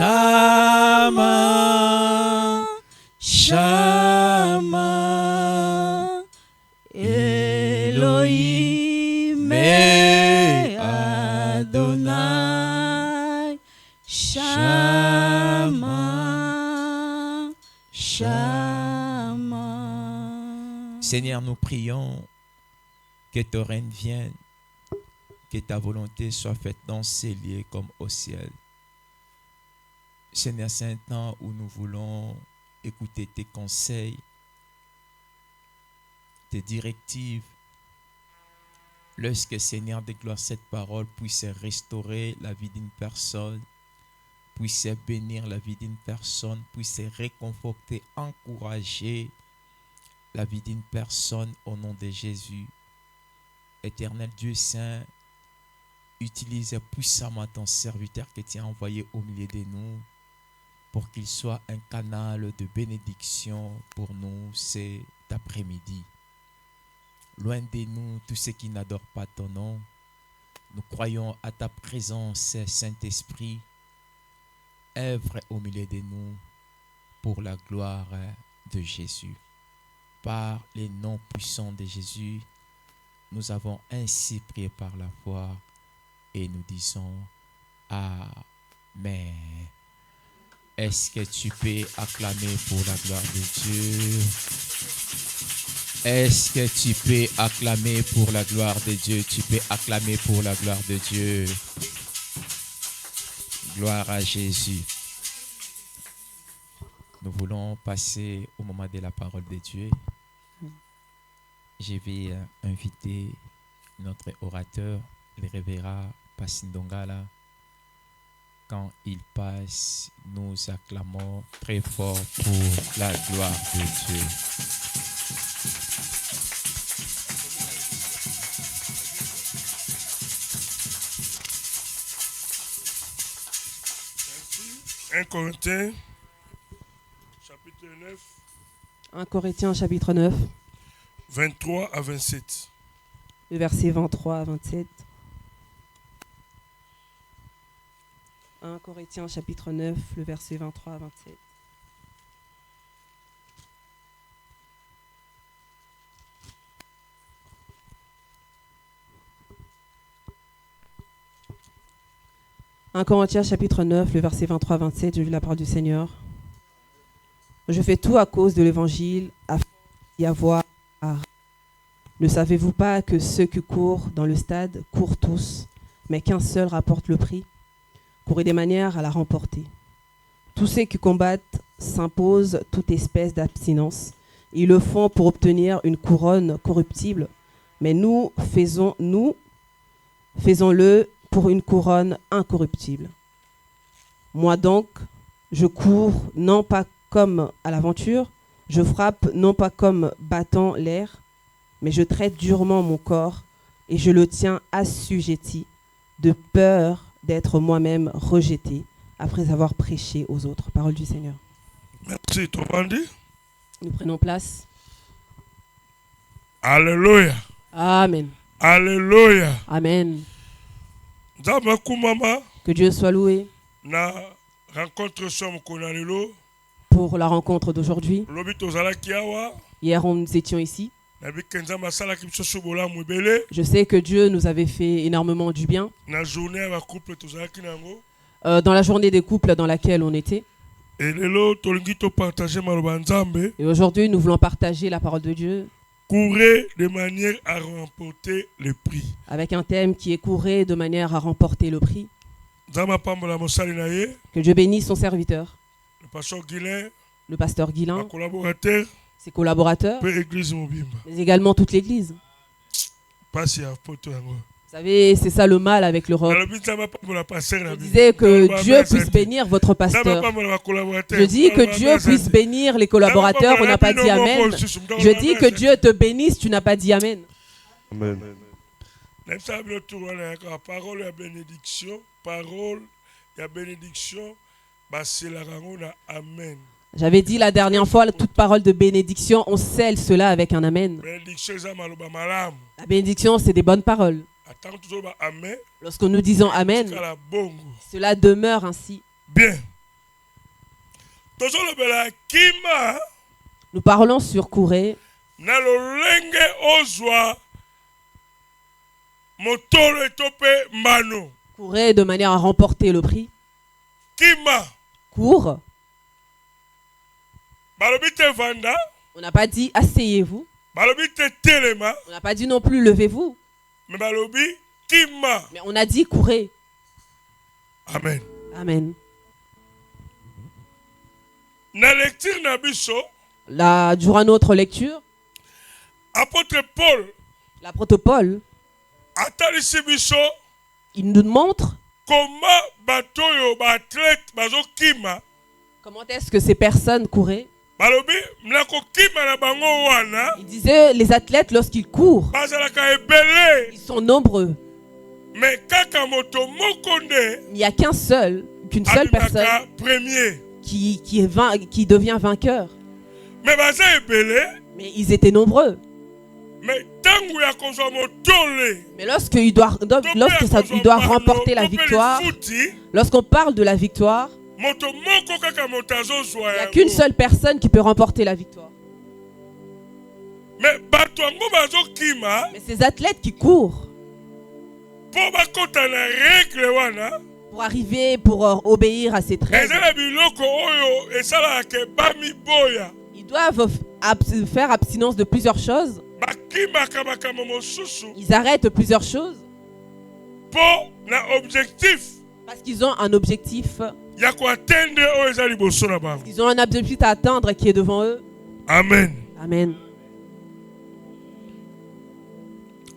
Shama, Shama, Elohim Adonai, Shama, Shama. Seigneur, nous prions que ton règne vienne, que ta volonté soit faite dans ces lieux comme au ciel. Seigneur, c'est un temps où nous voulons écouter tes conseils, tes directives. Lorsque, Seigneur, de gloire, cette parole puisse restaurer la vie d'une personne, puisse bénir la vie d'une personne, puisse réconforter, encourager la vie d'une personne au nom de Jésus. Éternel Dieu Saint, utilise puissamment ton serviteur que tu as envoyé au milieu de nous pour qu'il soit un canal de bénédiction pour nous cet après-midi. Loin de nous, tous ceux qui n'adorent pas ton nom, nous croyons à ta présence, Saint-Esprit. Œuvre au milieu de nous pour la gloire de Jésus. Par les noms puissants de Jésus, nous avons ainsi prié par la foi et nous disons Amen. Est-ce que tu peux acclamer pour la gloire de Dieu? Est-ce que tu peux acclamer pour la gloire de Dieu? Tu peux acclamer pour la gloire de Dieu. Gloire à Jésus. Nous voulons passer au moment de la parole de Dieu. Je vais inviter notre orateur, le révérend Passindongala. Quand il passe, nous acclamons très fort pour la gloire de Dieu. Un Corinthiens, chapitre 9. 1 Corinthiens, chapitre 9. 23 à 27. Le verset 23 à 27. 1 Corinthiens, chapitre 9, le verset 23 à 27. « 1 Corinthiens, chapitre 9, le verset 23 à 27, je lis la parole du Seigneur. « Je fais tout à cause de l'évangile, afin d'y avoir... Ne savez-vous pas que ceux qui courent dans le stade courent tous, mais qu'un seul rapporte le prix? Courez des manières à la remporter. Tous ceux qui combattent s'imposent toute espèce d'abstinence. Ils le font pour obtenir une couronne corruptible, mais nous faisons-le pour une couronne incorruptible. Moi donc, je cours non pas comme à l'aventure, je frappe non pas comme battant l'air, mais je traite durement mon corps et je le tiens assujetti de peur d'être moi-même rejeté après avoir prêché aux autres. Parole du Seigneur. Merci, Tobandi. Nous prenons place. Alléluia. Amen. Alléluia. Amen. Zama kumama Que Dieu soit loué na rencontre somme konalelo. pour la rencontre d'aujourd'hui. Lobi tozala kiawa. Hier, nous étions ici. Na bikenza masala kimsoso bola mwebele. Je sais que Dieu nous avait fait énormément du bien. Na journée ba couple tozala kinango. Dans la journée des couples dans laquelle on était. Et lelo tolingi to partager maloba nzambe. Et aujourd'hui, nous voulons partager la parole de Dieu. Courez de manière à remporter le prix. Avec un thème qui est couré de manière à remporter le prix. Zama pambola mosali na ye. Que Dieu bénisse son serviteur. Le pasteur Guilain. Le pasteur Guilain. Le collaborateur. Ses collaborateurs. Peu église mobimba. Mais également toute l'église. Pas si à poto yango. Vous savez, c'est ça le mal avec l'Europe. Je disais que Dieu puisse bénir votre pasteur. Je dis que Dieu puisse bénir les collaborateurs. On n'a pas dit Amen. Je dis que Dieu te bénisse. Tu n'as pas dit Amen. Amen. Parole et bénédiction. Parole et bénédiction. C'est la rangon Amen. J'avais dit la dernière fois, toute parole de bénédiction, on scelle cela avec un Amen. La bénédiction, c'est des bonnes paroles. Lorsque nous disons Amen, cela demeure ainsi. Bien. tozolobela kima Nous parlons sur courir na lolenge ozwa motolo etope mbano. courir de manière à remporter le prix. Kima Cours. balobi te vanda, On n'a pas dit asseyez-vous. balobi te telema, On n'a pas dit non plus levez-vous. mais balobi kima. Mais on a dit courez. Amen. Amen. Na lecture na biso, Là, durant notre lecture, apôtre Paul l'apôtre Paul, atalisi biso il nous montre comment bato yo ba athlète bazo kima. comment est-ce que ces personnes couraient. Balobi mnako kima na bango wana Il disait les athlètes lorsqu'ils courent, bazalaka ebele, ils sont nombreux. mais kaka moto moko nde Il n'y a qu'une seule personne abimaka premier. qui devient vainqueur. Mais baza ebele, Mais ils étaient nombreux. mais tangu ya kozwa motole Mais il doit remporter la victoire, lorsqu'on parle de la victoire, moto moko kaka moto azozwa il n'y a yango. qu'une seule personne qui peut remporter la victoire. Mais bato yango bazokima Mais ces athlètes qui courent po bakota na règle wana, pour obéir à ces règles, eza na biloko oyo esalaka ke bamiboya. ils doivent faire abstinence de plusieurs choses. Bakimaka makambo mosusu Ils arrêtent plusieurs choses po na objectif parce qu'ils ont un objectif. ya koatteindre oyo eza liboso na bango. Ils ont un objectif à atteindre qui est devant eux. Amen. Amen.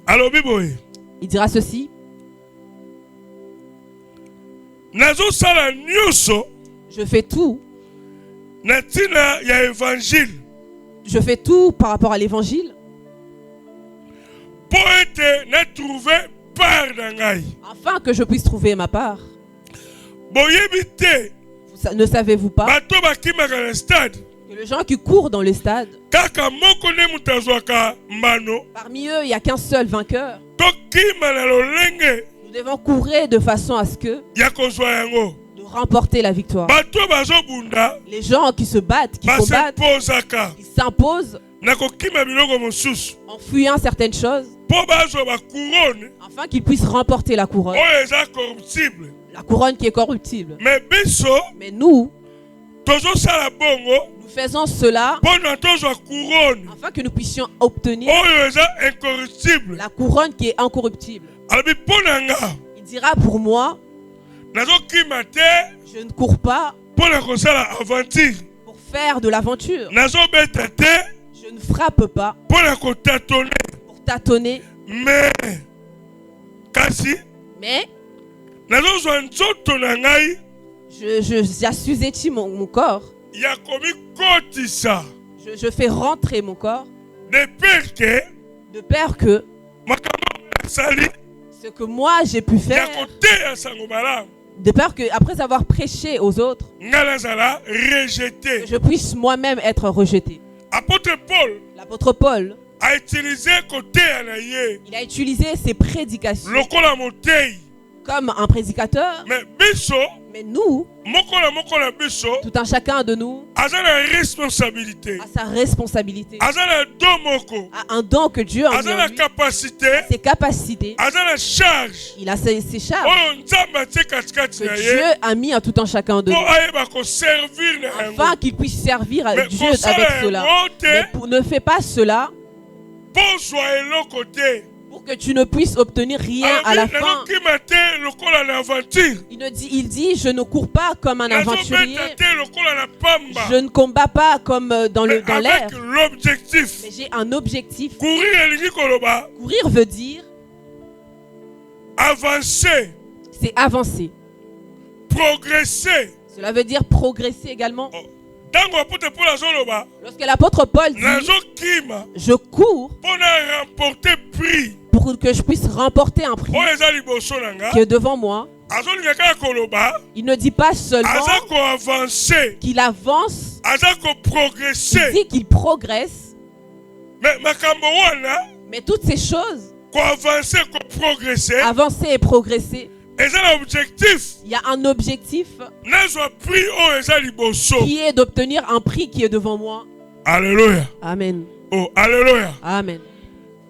Alobi boye, Il dira ceci. nazosala nyonso Je fais tout. na ntina ya évangile Je fais tout par rapport à l'évangile po ete natrouve part na ngai. afin que je puisse trouver ma part. Boyebi te Ne savez-vous pas bato bakimaka na stade que les gens qui courent dans le stade, kaka moko nde moto azwaka mbano, parmi eux, il n'y a qu'un seul vainqueur. tokima na lolenge Nous devons courir de façon à ce que ya kozwa yango. de remporter la victoire. Bato bazobunda Les gens qui se battent, qui combattent, basepozaka ils s'imposent na kokima biloko mosusu en fuyant certaines choses mpo bazwa bacourone afin qu'ils puissent remporter la couronne. oyo eza corruptible. La couronne qui est corruptible. Mais biso Mais nous tozosala bongo faisons cela mpo na tozwa couronne afin que nous puissions obtenir oyo eza incorruptible. la couronne qui est incorruptible. alobi mpo na nga Il dira pour moi, nazokima te je ne cours pas mpo na kosala aventure, pour faire de l'aventure. nazobeta te Je ne frappe pas mpo na kotatone, pour tâtonner, mais kasi mais nazozwa nzoto na ngai j'assujettis mon corps. ya komikotisa Je fais rentrer mon corps de peur ke de peur que makambo nasali ce que moi j'ai pu ya faire, koteya sango malamu de peur que après avoir prêché aux autres, ngai nazala rejeté. je puisse moi-même être rejeté. Apôtre Paul L'apôtre Paul, a utilisé koteya na ye il a utilisé ses prédications lokola motei, comme un prédicateur, mais biso mais nous, moko na biso tout un chacun de nous, aza na responsabilité, a sa responsabilité, aza na do moko, a un don que Dieu a mis aza en na lui, capacité, ses capacités, aza na charge il a ses charges oyo nzambe atie katikati que na Dieu ye a mis à tout un chacun de mpo nous, ayeba koservir na yango. afin qu'il puisse servir à Mais Dieu avec kosala cela. yango Mais te ne fais pas cela mpo zwa eloko te. pour que tu ne puisses obtenir rien à la fin. nazokima te lokola na aventure, Il dit, je ne cours pas comme un aventurier, nazobeta te lokola na pamba, je ne combats pas comme dans mais l'air, avec l'objectif. mais j'ai un objectif. Courir elingi koloba Courir veut dire, avancer, c'est avancer. progresser. Cela veut dire progresser également. Ntango apôtre Paul azoloba Lorsque l'apôtre Paul dit, nazokima je cours mpo na remporter prix pour que je puisse remporter un prix oyo eza liboso na nga, qui est devant moi, azolinga kaka koloba il ne dit pas seulement aza koavancer, qu'il avance, aza il koprogresse. dit qu'il progresse, Mais makambo wana mais toutes ces choses, koavancer, koprogresse avancer et progresser, eza na objectif Il y a un objectif nazwa prix oyo eza liboso. qui est d'obtenir un prix qui est devant moi. Alléluia. Amen. Oh, alléluia. Amen.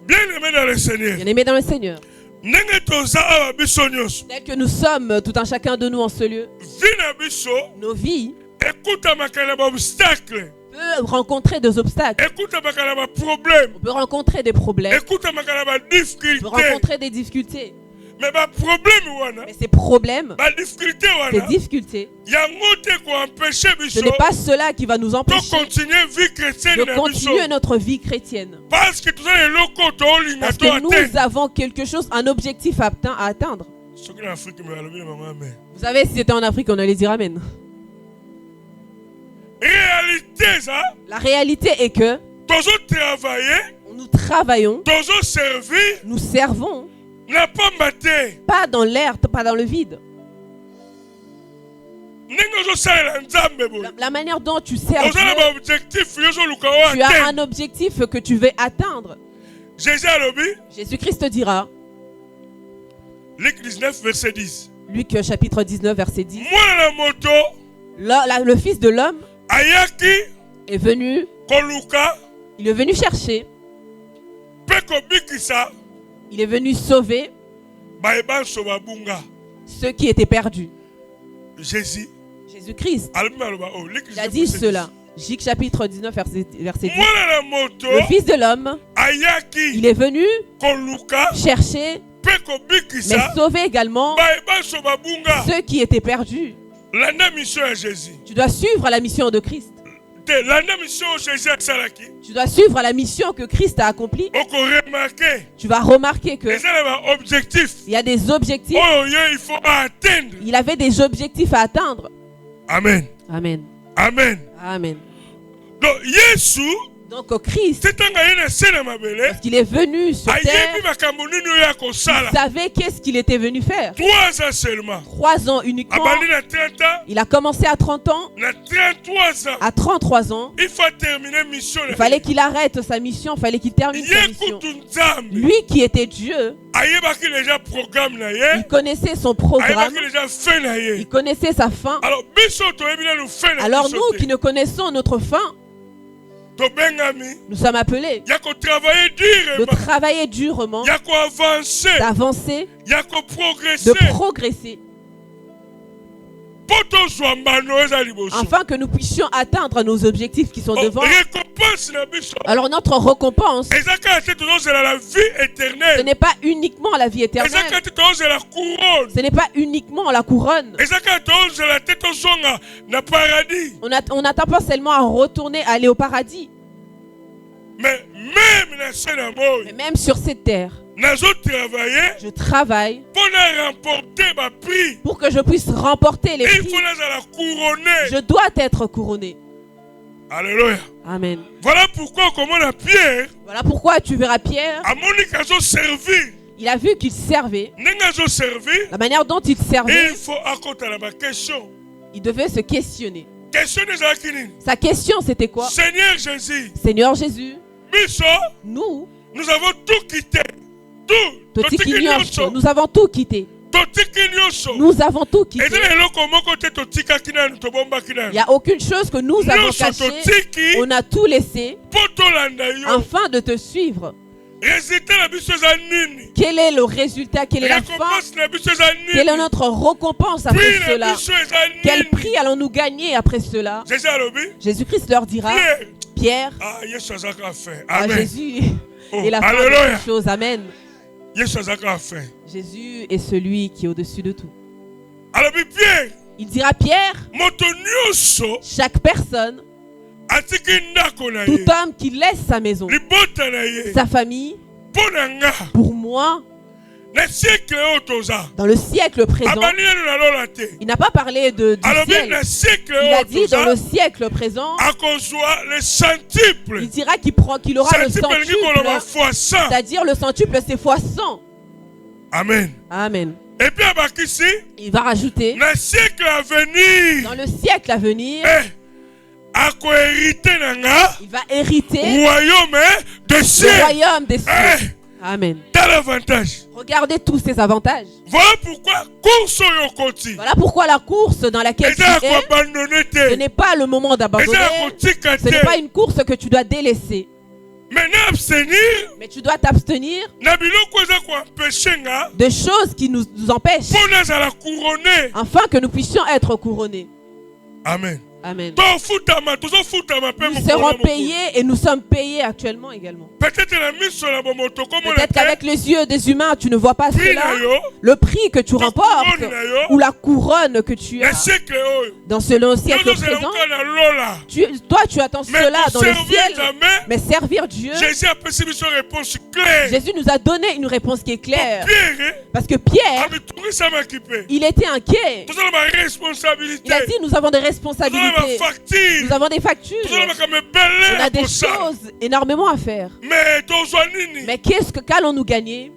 Bien aimé dans le Seigneur. Bien-aimés dans le Seigneur, Ndenge toza awa biso nyonso. tel que nous sommes, tout un chacun de nous en ce lieu, Vie na biso nos vies ekutamaka na baobstacle. peuvent rencontrer des obstacles. Ekutamaka na baproblème. On peut rencontrer des problèmes. Ekutamaka na On peut badifficulté. rencontrer des difficultés. Mais baproblème wana, Mais ces problèmes, badifficulté ces wana, difficultés, yango te koempêche ce biso n'est pas cela qui va nous to empêcher continuer vie chrétienne de na biso. continuer notre vie chrétienne. Parce que toza eloko tolinga Parce to que nous atteindre. avons quelque chose, un objectif à atteindre. Soki na Afrique me balobi na bango amen. Vous savez, si c'était en Afrique, on allait dire Amen. Réalité ça, La réalité est que tozo travailler, nous travaillons, tozo servir, nous servons, na pamba te. pas dans l'air, pas dans le vide. Ndenge ozosalela Nzambe boye. La manière dont tu sers Oza na Dieu, baobjectif yozoluka oyo tu as atteindre. un objectif que tu veux atteindre. Jésus alobi, Jésus-Christ dira, Luc 19 verset 10. Luc chapitre 19, verset 10, Mwana na moto le Fils de l'homme ayaki est venu, koluka il est venu chercher, mpe kobikisa il est venu sauver bayebanso babunga. ceux qui étaient perdus. Jésus Jésus-Christ, alobi maloba o Luc il a 19 dit verset cela. Luc chapitre 19, verset 10. 10. Mwana na moto Le Fils de l'homme, ayaki il est venu koluka chercher, mpe mais kobikisa sauver également bayebanso babunga. ceux qui étaient perdus. Landa mission ya Jésus. Tu dois suivre la mission de Christ. Te landa mission oyo Jésus asalaki. Tu dois suivre la mission que Christ a accomplie. Okoremarke Tu vas remarquer que eza na baobjectif il y a des objectifs. oyo yo il faut atteindre. Il avait des objectifs à atteindre. Amen. Amen. Amen. Amen. Donc Yesu Donc Christ, tetanga ye na se na mabele parce qu'il est venu sur terre, ayebi makambo nini oyo ya il kosala. savait qu'est-ce qu'il était venu faire. 3 ans seulement. 3 ans uniquement. Abandi na 30 ans, Il a commencé à 30 ans. na 33 ans. À 33 ans, Il faut terminer mission. il fallait qu'il arrête sa mission, il fallait qu'il termine sa Ye mission. kutu Nzambe Lui qui était Dieu, ayebaki déjà programme na ye, il connaissait son programme, ayebaki déjà fin na il ye. connaissait sa fin. Alors biso toyebi na fin na Alors biso nous te. qui ne connaissons notre fin, Tobengami nous sommes appelés ya ko travailler de durement, travailler durement, ya ko avancer, d'avancer, ya ko de progresser. progresser, Poto zwa mbano eza liboso. afin que nous puissions atteindre nos objectifs qui sont Oh, devant. récompense na biso. Alors notre récompense, Eza kaka te tozozela la vie ce éternelle. n'est pas uniquement la vie Eza éternelle, kaka te tozozela couronne. ce n'est pas uniquement la couronne. Eza kaka tozozela te tozonga na paradis. On n'attend pas seulement à retourner, à aller au paradis, Mais même na se na moi, mais même sur cette terre, nazo travailler je travaille pour na remporter ma prix. pour que je puisse remporter les Il prix. faut nazala couronner. Je dois être couronné. Alléluia. Amen. Voilà pourquoi comme on a Pierre, Voilà pourquoi tu verras Pierre, amoni kazo servir. il a vu qu'il servait, Ndenge azo servir, la manière dont il servait, il faut akota na ba question. il devait se questionner. Question ezalaki nini? Sa question c'était quoi? Seigneur Jésus, Seigneur Jésus, biso nous, nous avons tout quitté. Tout. Totiki Totiki nyonso, nyonso. nous avons tout quitté. Totiki nyonso. Nous avons tout quitté. Ezala eloko moko te totikaki nanu tobombaki Il n'y nanu. a aucune chose que nous avons Nyonso cachée. totiki On a tout laissé po tolanda yo. afin de te suivre. Résultat na biso eza nini? Quel est le résultat? Quelle est la fin? Récompense na biso eza Quelle est nini? notre récompense après Prix na cela? biso eza Quel nini? prix allons-nous gagner après cela? Jésus alobi, Jésus-Christ leur dira, Pierre, Pierre, Yesu azaka afin. ah, Amen. Jésus Oh, est la fin de alléluia. toutes choses. Amen. Yesu azaka afin. Jésus est celui qui est au-dessus de tout. Alobi Pierre, Il dira, Pierre, moto nyonso chaque personne, atiki ndako na tout ye, homme qui laisse sa maison, libota na ye, sa famille, mpo na nga, pour moi, na siècle oyo toza, dans le siècle présent, abandi nanu na lola te. il n'a pas parlé du Alobi ciel. na siècle Il a oyo dit dans le toza, siècle présent, akozwa le centuple. il dira qu'il aura le Centuple elingi koloba centuple, fois 100. c'est-à-dire le centuple, c'est fois 100. Amen. Amen. Et puis abakisi, Il va rajouter, na siècle à venir, dans le siècle à venir, akohérité na nga, il va hériter royaume des le cieux. royaume des cieux. Amen. T'as l'avantage. Regardez tous ces avantages. Voilà pourquoi course au côté. Voilà pourquoi la course dans laquelle tu es, ce n'est pas le moment d'abandonner. Ce n'est pas une course que tu dois délaisser. Mais tu dois t'abstenir de choses qui nous empêchent, afin que nous puissions être couronnés. Amen. Amen. Nous serons payés et nous sommes payés actuellement également. Peut-être qu'avec les yeux des humains, tu ne vois pas cela. Le prix que tu remportes ou la couronne que tu as dans ce long siècle présent. Toi, tu attends cela dans le ciel. Mais servir Dieu, Jésus nous a donné une réponse qui est claire. Parce que Pierre, il était inquiet. Il a dit, nous avons des responsabilités. Nous avons des factures. On a des choses énormément à faire. Mais qu'allons-nous gagner?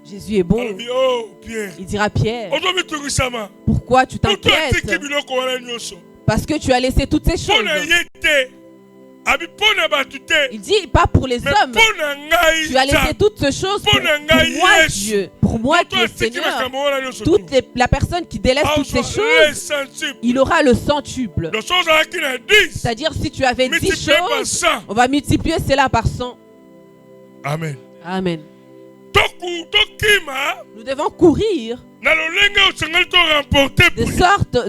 Jésus est bon. Il dira Pierre, pourquoi tu t'inquiètes? Parce que tu as laissé toutes ces choses. Il dit pas pour les hommes. Tu as laissé toutes ces choses pour moi Dieu. Pour moi qui est Seigneur. La personne qui délaisse toutes ces choses, il aura le centuple. C'est-à-dire si tu avais 10 choses, on va multiplier cela par 100. Amen. Amen. Nous devons courir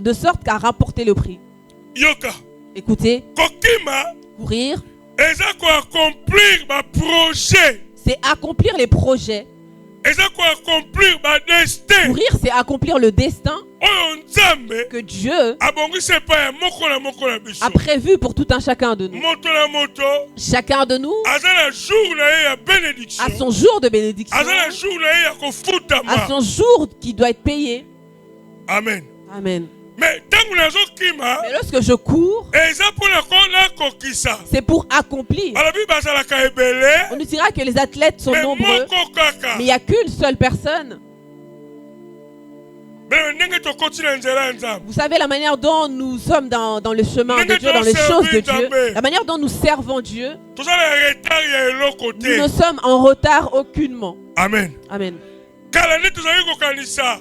de sorte qu'à remporter le prix. Écoutez, courir, c'est accomplir les projets. Courir, c'est accomplir le destin que Dieu a prévu pour tout un chacun de nous. Chacun de nous a son jour de bénédiction, a son jour qui doit être payé. Amen. Amen. Mais lorsque je cours, c'est pour accomplir. On nous dira que les athlètes sont nombreux, mais il n'y a qu'une seule personne. Vous savez la manière dont nous sommes dans le chemin de Dieu, dans les choses de Dieu, la manière dont nous servons Dieu, nous ne sommes en retard aucunement. Amen. Amen.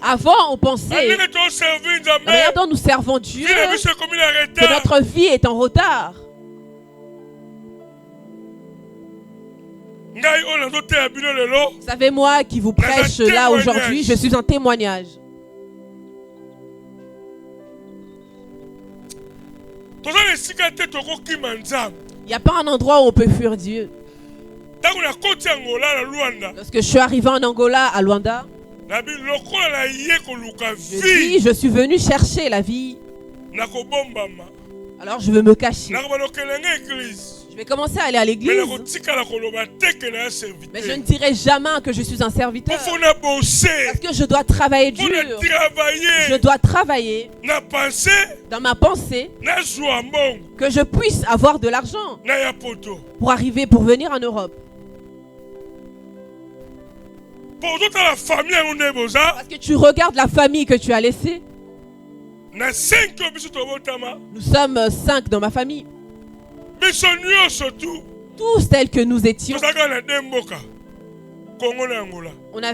Avant, on pensait, la manière dont nous servons Dieu, que notre vie est en retard. Vous savez, moi qui vous prêche là aujourd'hui, je suis un témoignage. Il n'y a pas un endroit où on peut fuir Dieu. Lorsque je suis arrivé en Angola, à Luanda, je suis venu chercher la vie. Alors je veux me cacher. Je vais commencer à aller à l'église. Mais je ne dirai jamais que je suis un serviteur. Parce que je dois travailler dur. Je dois travailler dans ma pensée que je puisse avoir de l'argent pour venir en Europe. Parce que tu regardes la famille que tu as laissée. Nous sommes 5 dans ma famille. Tous tels que nous étions.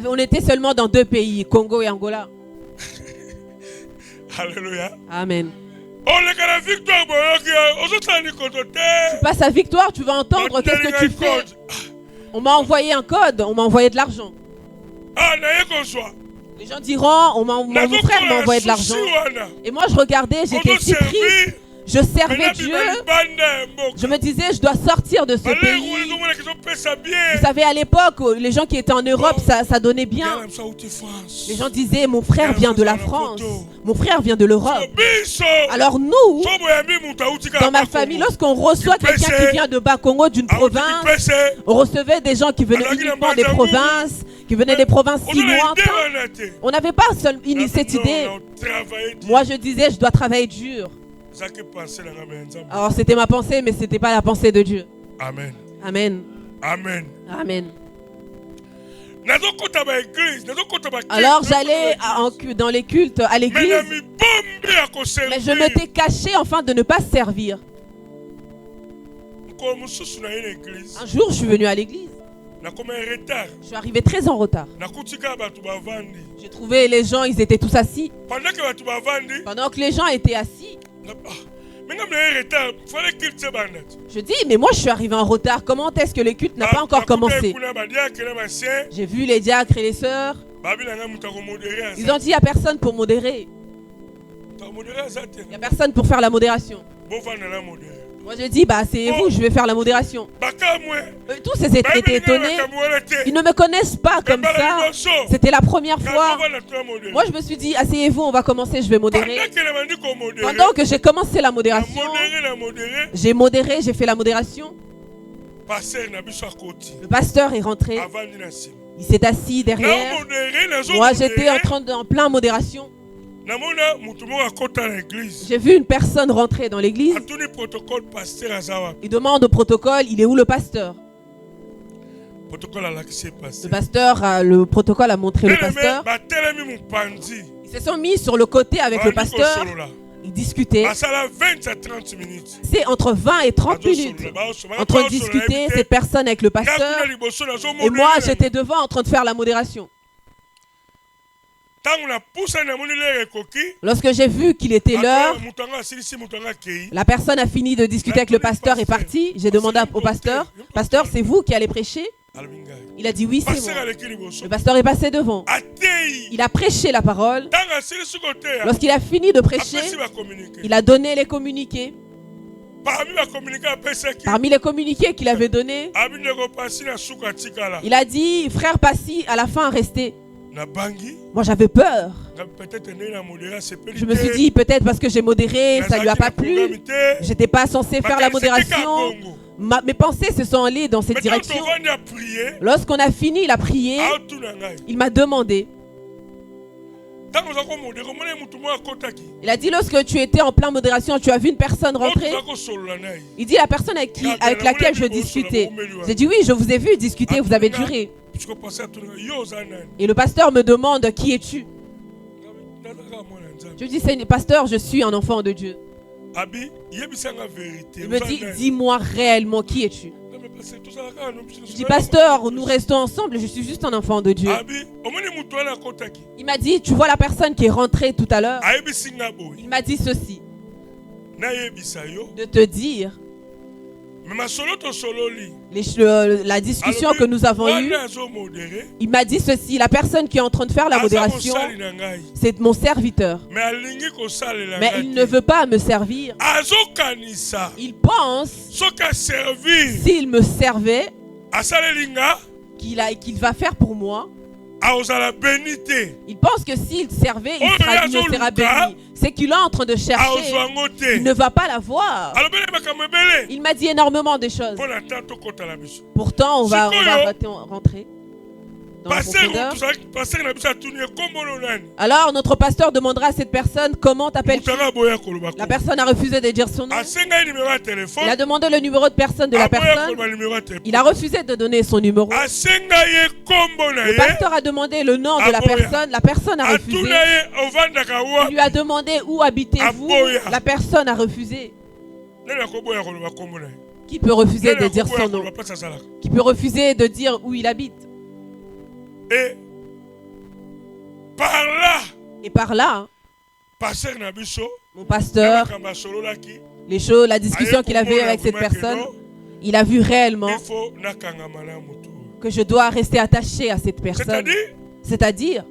On était seulement dans 2 pays, Congo et Angola. Alléluia. Amen. Tu passes à victoire, tu vas entendre qu'est-ce que tu fais. On m'a envoyé un code, on m'a envoyé de l'argent. Les gens diront, mon frère m'a envoyé de l'argent. Et moi je regardais, j'étais si triste. Je servais Dieu. Je me disais, je dois sortir de ce pays. Vous savez, à l'époque, les gens qui étaient en Europe, ça donnait bien. Les gens disaient, mon frère vient de la France. Mon frère vient de l'Europe. Alors nous, dans ma famille, lorsqu'on reçoit quelqu'un qui vient de Bas-Congo, d'une province, on recevait des gens qui venaient uniquement des provinces, qui venaient des provinces si lointaines. On n'avait pas seule cette idée. Moi, je disais, je dois travailler dur. Alors c'était ma pensée, mais c'était pas la pensée de Dieu. Amen. Amen. Amen. Amen. Alors j'allais dans les cultes à l'église, mais je m'étais caché afin de ne pas servir. Un jour je suis venu à l'église. nakoma retard Je suis arrivé très en retard. nakutika bato bavandi J'ai trouvé les gens, ils étaient tous assis. pendant que bato bavandi Pendant que les gens étaient assis, mais ngam na retard fallait qu'il se banda je dis, mais moi je suis arrivé en retard. Comment est-ce que le culte n'a pas encore commencé? kuna badiaka na basien J'ai vu les diacres et les sœurs. babi na nga muta ko modérer Ils ont dit, il n'y a personne pour modérer. ta modérer ça te Il n'y a personne pour faire la modération. bon vanda na modérer Moi je dis, bah c'est vous, je vais faire la modération. baka mwe Tous ces étaient étonnés. Ils ne me connaissent pas comme ça. C'était la première fois. Moi je me suis dit, asseyez-vous, on va commencer, je vais modérer. Pendant que j'ai commencé la modération, j'ai modéré, j'ai fait la modération. Le pasteur est rentré. Il s'est assis derrière. Moi j'étais en plein modération. J'ai vu une personne rentrer dans l'église. Il demande au protocole, il est où le pasteur? Le protocole a montré le pasteur. Ils se sont mis sur le côté avec le pasteur. Ils discutaient. C'est entre 20 et 30 minutes. En train de discuter, cette personne avec le pasteur. Et moi, j'étais devant en train de faire la modération. Lorsque j'ai vu qu'il était l'heure, la personne a fini de discuter avec le pasteur et est partie. J'ai demandé au pasteur, « Pasteur, c'est vous qui allez prêcher ?» Il a dit, « Oui, c'est moi. » Le pasteur est passé devant. Il a prêché la parole. Lorsqu'il a fini de prêcher, il a donné les communiqués. Parmi les communiqués qu'il avait donnés, il a dit, « Frère Passy, à la fin, restez. » Moi j'avais peur. Je me suis dit peut-être parce que j'ai modéré, ça lui a pas plu. J'étais pas censé faire la modération. Mes pensées se sont allées dans cette direction. Lorsqu'on a fini la prière, il m'a demandé. Il a dit lorsque tu étais en pleine modération, tu as vu une personne rentrer. Il dit la personne avec laquelle je discutais. J'ai dit oui, je vous ai vu discuter, vous avez duré. Et le pasteur me demande qui es-tu? Je dis pasteur, je suis un enfant de Dieu. Il me dit dis-moi réellement qui es-tu? Je dis pasteur, nous restons ensemble, je suis juste un enfant de Dieu. Il m'a dit tu vois la personne qui est rentrée tout à l'heure. Il m'a dit ceci, de te dire la discussion que nous avons eue. Il m'a dit ceci, la personne qui est en train de faire la modération, c'est mon serviteur. Mais il ne veut pas me servir. Il pense s'il me servait, qu'il va faire pour moi. Il pense que s'il servait, il ne sera béni. C'est qu'il est en train de chercher. Il ne va pas l'avoir. Il m'a dit énormément de choses. Pourtant, on va rentrer dans la profondeur. Alors, notre pasteur demandera à cette personne comment t'appelles-tu? La personne a refusé de dire son nom. Il a demandé le numéro de personne de la personne. Il a refusé de donner son numéro. Le pasteur a demandé le nom de la personne. La personne a refusé. Il lui a demandé où habitez-vous. La personne a refusé. Qui peut refuser de dire son nom? Qui peut refuser de dire où il habite? Et par là, mon pasteur, la discussion qu'il avait avec cette personne, il a vu réellement que je dois rester attaché à cette personne. C'est-à-dire,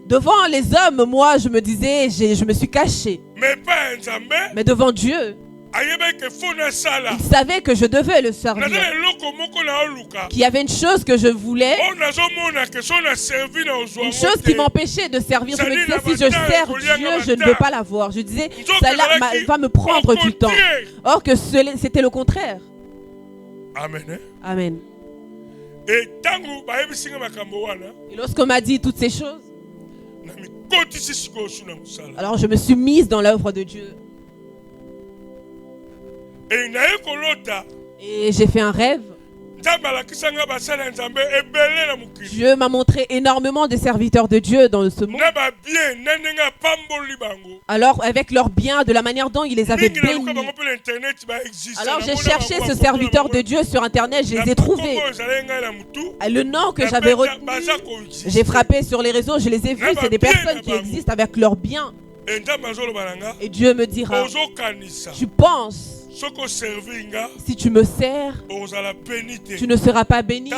devant les hommes, moi je me disais, je me suis caché. Mais devant Dieu, il savait que je devais le servir. Qu'il y avait une chose que je voulais, une chose qui m'empêchait de servir. Je me disais, si je sers Dieu, je ne veux pas l'avoir. Je disais, ça va me prendre du temps. Or que c'était le contraire. Amen. Amen. Et lorsqu'on m'a dit toutes ces choses, alors je me suis mise dans l'œuvre de Dieu. Et j'ai fait un rêve. Dieu m'a montré énormément de serviteurs de Dieu dans ce monde. Alors, avec leurs biens, de la manière dont il les avait bénis. Alors, j'ai cherché ce serviteur de Dieu sur Internet, je les ai trouvés. Le nom que j'avais retenu, j'ai frappé sur les réseaux, je les ai vus. C'est des personnes qui existent avec leurs biens. Et Dieu me dira, tu penses, si tu me sers, tu ne seras pas béni.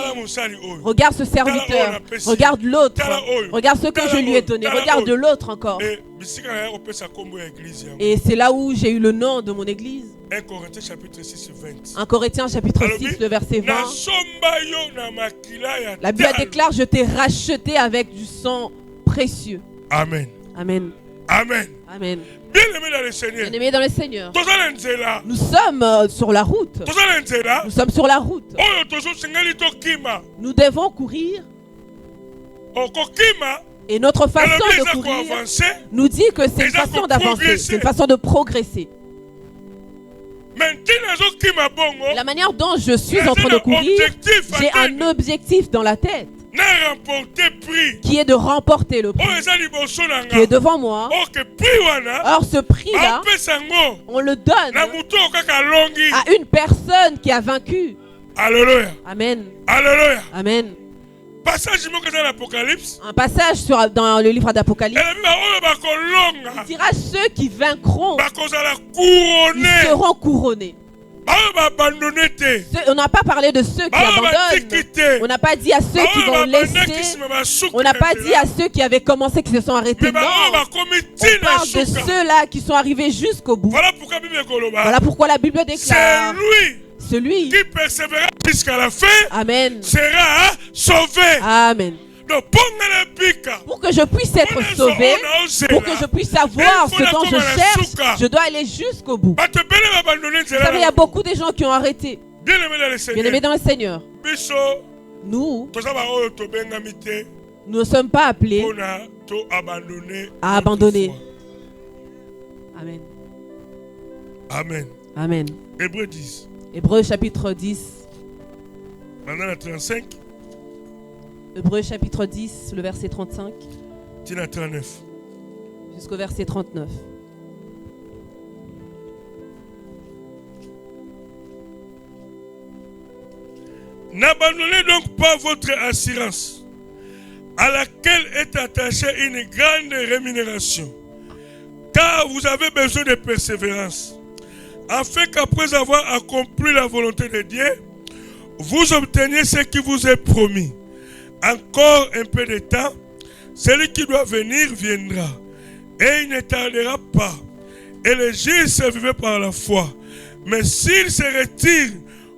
Regarde ce serviteur, regarde l'autre, regarde ce que je lui ai donné, regarde l'autre encore. Et c'est là où j'ai eu le nom de mon église. 1 Corinthiens chapitre 6, 20. 1 Corinthiens chapitre 6, le verset 20. La Bible déclare, je t'ai racheté avec du sang précieux. Amen. Amen. Amen. Amen. Bien-aimés dans le Seigneur. Bien-aimés dans le Seigneur. Nous sommes sur la route. Nous sommes sur la route. Nous devons courir. Et notre façon de courir nous dit que c'est une façon d'avancer, c'est une façon de progresser. La manière dont je suis en train de courir, j'ai un objectif dans la tête qui est de remporter le prix qui est devant moi. Or ce prix-là, on le donne à une personne qui a vaincu. Alléluia. Amen. Alléluia. Amen. Un passage dans le livre d'Apocalypse. Il dira ceux qui vaincront, ils seront couronnés. On n'a pas parlé de ceux qui abandonnent. On n'a pas dit à ceux qui vont laisser. On n'a pas dit à ceux qui avaient commencé, qui se sont arrêtés. Non. On parle de ceux-là qui sont arrivés jusqu'au bout. Voilà pourquoi la Bible déclare. Celui qui persévérera jusqu'à la fin, Amen, sera sauvé. Amen. Pour que je puisse être sauvé, pour que je puisse savoir ce dont je cherche, je dois aller jusqu'au bout. Vous savez, il y a beaucoup de gens qui ont arrêté. Bien-aimés dans le Seigneur, nous ne sommes pas appelés à abandonner. Amen. Amen. Amen. Hébreux 10. Hébreux chapitre 10. Maintenant la 35. Hébreux chapitre 10, le verset 35. 39. Jusqu'au verset 39. N'abandonnez donc pas votre assurance, à laquelle est attachée une grande rémunération, car vous avez besoin de persévérance, afin qu'après avoir accompli la volonté de Dieu, vous obteniez ce qui vous est promis. Encore un peu de temps, celui qui doit venir viendra, et il ne tardera pas. Et le juste vivait par la foi. Mais s'il se retire,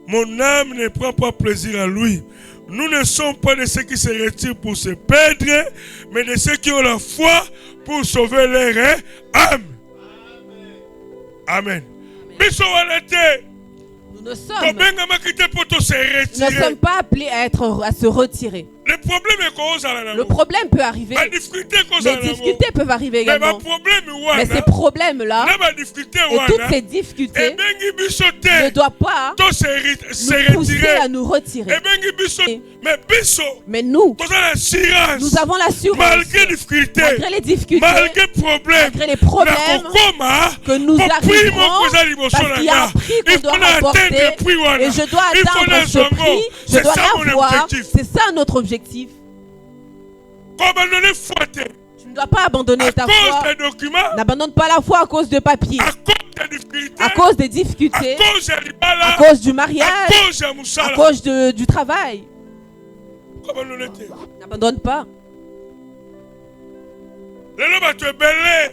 mon âme ne prend pas plaisir à lui. Nous ne sommes pas de ceux qui se retirent pour se perdre, mais de ceux qui ont la foi pour sauver leur âme. Amen. Nous ne sommes pas appelés à se retirer. Le problème peut arriver. Les difficultés peuvent arriver également. Mais ces problèmes-là et toutes ces difficultés ne doivent pas nous pousser à nous retirer. Mais nous avons l'assurance, malgré les difficultés, malgré les problèmes, que nous arriverons parce qu'il y a un prix qu'on doit remporter et je dois atteindre ce prix, je dois l'avoir. C'est ça notre objectif. Tu ne dois pas abandonner ta foi. N'abandonne pas la foi à cause de papier, à cause des difficultés, à cause du mariage, à cause du travail. N'abandonne pas.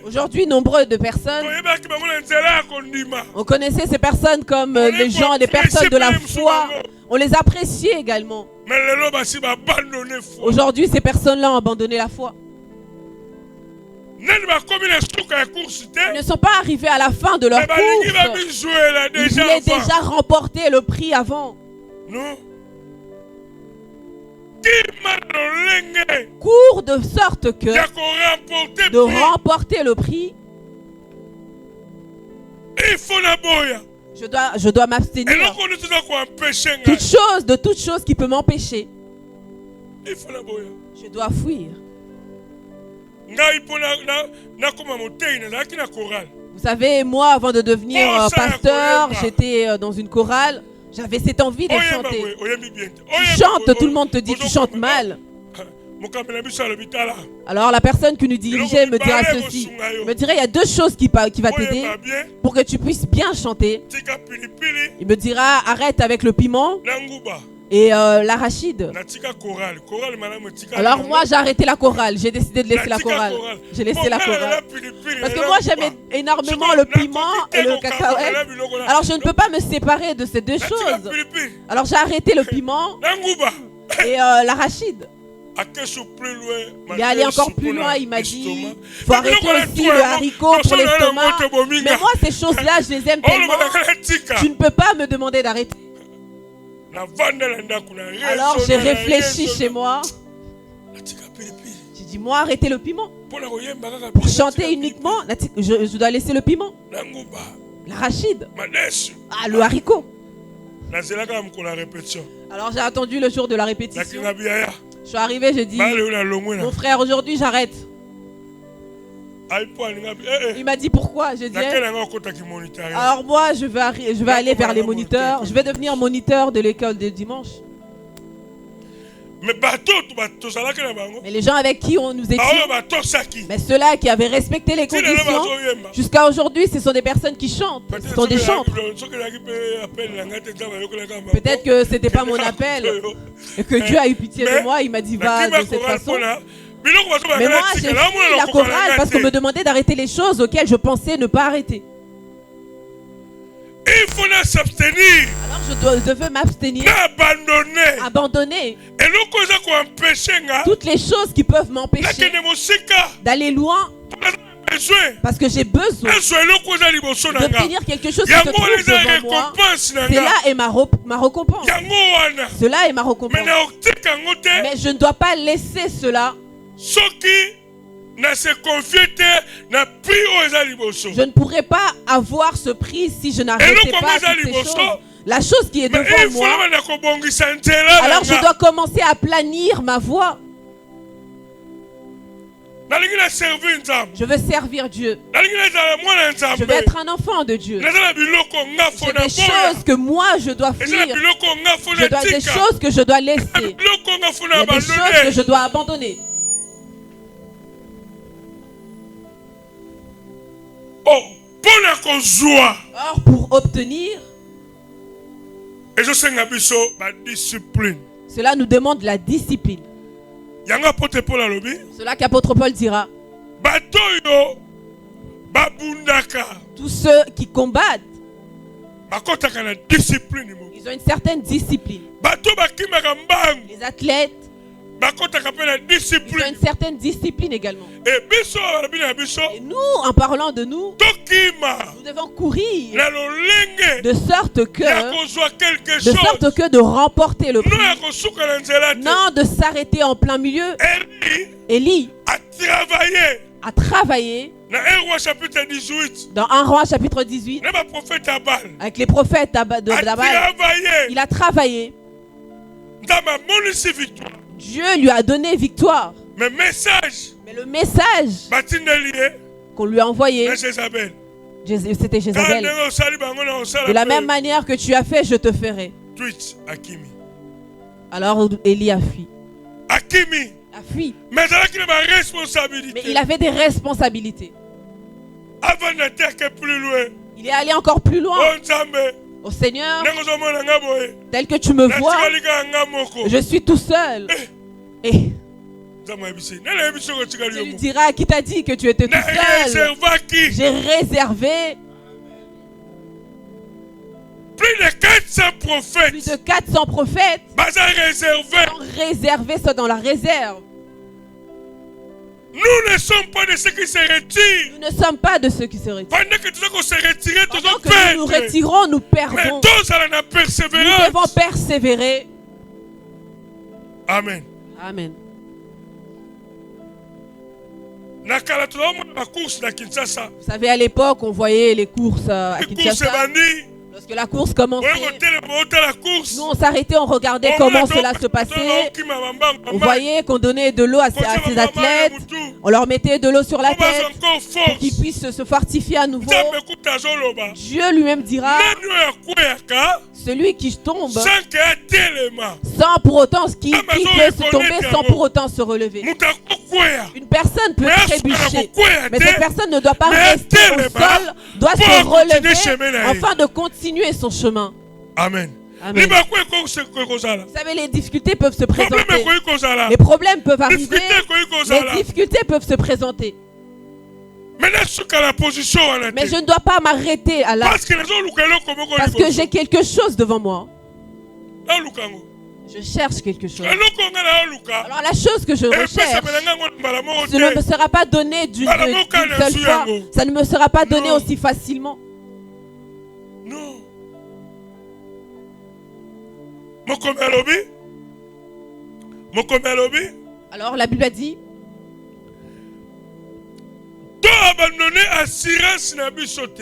Aujourd'hui, nombreux de personnes, on connaissait ces personnes comme les gens, les personnes de la foi. On les appréciait également. Aujourd'hui, ces personnes-là ont abandonné la foi. Ils ne sont pas arrivés à la fin de leur course. Ils voulaient déjà remporter le prix avant. Cours de sorte que de remporter le prix, Je dois m'abstenir. eloko oyo toza koempêche ngai De toute chose qui peut m'empêcher. ifala boya Je dois fuir. ngai mpo nakoma motei nazalaki na chorale. Vous savez, moi, avant de devenir Oh, ça, pasteur, Koyemba. j'étais dans une chorale. J'avais cette envie de Oyemba chanter. boye, oyembi bien te. Tu Oyemba chantes, boye, tout le monde te dit tu ozo chantes komela. mal. Mokambi na biso alobi tala. Alors la personne qui nous dirigeait me dira Eloko ceci. mibale kosunga yo. Me dirait, il y a deux choses qui va t'aider Oyemba bien, pour que tu puisses bien chanter. tika pilipili Il me dira, arrête avec le piment na nguba. et l'arachide. Na tika chorale. Chorale malamu tika. Alors moi, j'ai arrêté la chorale. J'ai décidé de laisser la chorale. J'ai laissé la chorale. Parce que moi, j'aimais énormément le piment et le cacahuète. Alors je ne peux pas me séparer de ces deux choses. Alors j'ai arrêté le piment Na nguba. et l'arachide. Il est allé encore plus loin, il m'a dit, faut arrêter aussi le haricot pour l'estomac. Mais moi, ces choses-là, je les aime tellement. Tu ne peux pas me demander d'arrêter. Alors j'ai réfléchi chez moi. J'ai dit, moi, arrêtez le piment. Pour chanter uniquement, je dois laisser le piment. L'arachide. Ah, le haricot. Alors j'ai attendu le jour de la répétition. Je suis arrivé, j'ai dit, mon frère, aujourd'hui j'arrête. Il m'a dit pourquoi. J'ai dit, alors moi je vais aller vers les moniteurs. Je vais devenir moniteur de l'école de dimanche. Mais les gens avec qui on nous étions, mais ceux-là qui avaient respecté les conditions, jusqu'à aujourd'hui, ce sont des personnes qui chantent. Ce sont des chantres. Peut-être que ce n'était pas mon appel et que Dieu a eu pitié de moi. Il m'a dit, va de cette façon. Mais moi, j'ai fui la chorale parce qu'on me demandait d'arrêter les choses auxquelles je pensais ne pas arrêter. Il faut s'abstenir. Alors je devais m'abstenir, abandonner toutes les choses qui peuvent m'empêcher d'aller loin. Parce que j'ai besoin d'obtenir quelque chose qui se trouve devant moi. Cela est ma récompense. Cela est ma récompense. Mais je ne dois pas laisser cela. Je ne pourrais pas avoir ce prix si je n'arrêtais pas toutes ces choses. La chose qui est devant moi, alors je dois commencer à planir ma voie. Je veux servir Dieu. Je veux être un enfant de Dieu. J'ai des choses que moi je dois fuir. Des choses que je dois laisser. Il y a des choses que je dois abandonner. Or, pour obtenir, cela nous demande la discipline. Cela qu'apôtre Paul dira. Tous ceux qui combattent, ils ont une certaine discipline. Les athlètes, ils ont une certaine discipline également. Et nous, en parlant de nous, nous devons courir de sorte que de remporter le prix. Non, de s'arrêter en plein milieu. Élie a travaillé dans 1 Roi chapitre 18 avec les prophètes de Dabal. Il a travaillé. Dieu lui a donné victoire. Mais le message qu'on lui a envoyé, c'était Jézabel. De la même manière que tu as fait, je te ferai. Alors Élie a fui. Mais il avait des responsabilités. Il est allé encore plus loin. Au Seigneur, tel que tu me vois, je suis tout seul. Et tu lui diras, qui t'a dit que tu étais tout seul? J'ai réservé plus de 400 prophètes sont réservés, sont dans la réserve. Nous ne sommes pas de ceux qui se retirent. Nous ne sommes pas de ceux qui se retirent. Pendant que nous nous retirons, nous perdons. Nous devons persévérer. Amen. Amen. Vous savez, à l'époque, on voyait les courses à Kinshasa. Parce que la course commençait. la course. Nous, on s'arrêtait, on regardait comment cela se passait. On voyait qu'on donnait de l'eau à ces athlètes. On leur mettait de l'eau sur la tête pour qu'ils puissent se fortifier à nouveau. Dieu lui-même dira, celui qui tombe sans pour autant qui peut se tomber sans pour autant se relever. Une personne peut trébucher, mais cette personne ne doit pas rester au sol, doit se relever afin de continuer son chemin. Amen. Amen. Vous savez, les difficultés peuvent se présenter. Les problèmes peuvent arriver. Les difficultés peuvent se présenter. Mais je ne dois pas m'arrêter à là. Parce que j'ai quelque chose devant moi. Je cherche quelque chose. Alors la chose que je recherche, ce ne me sera pas donné d'une seule fois. Ça ne me sera pas donné aussi facilement. Non. Alors la Bible a dit,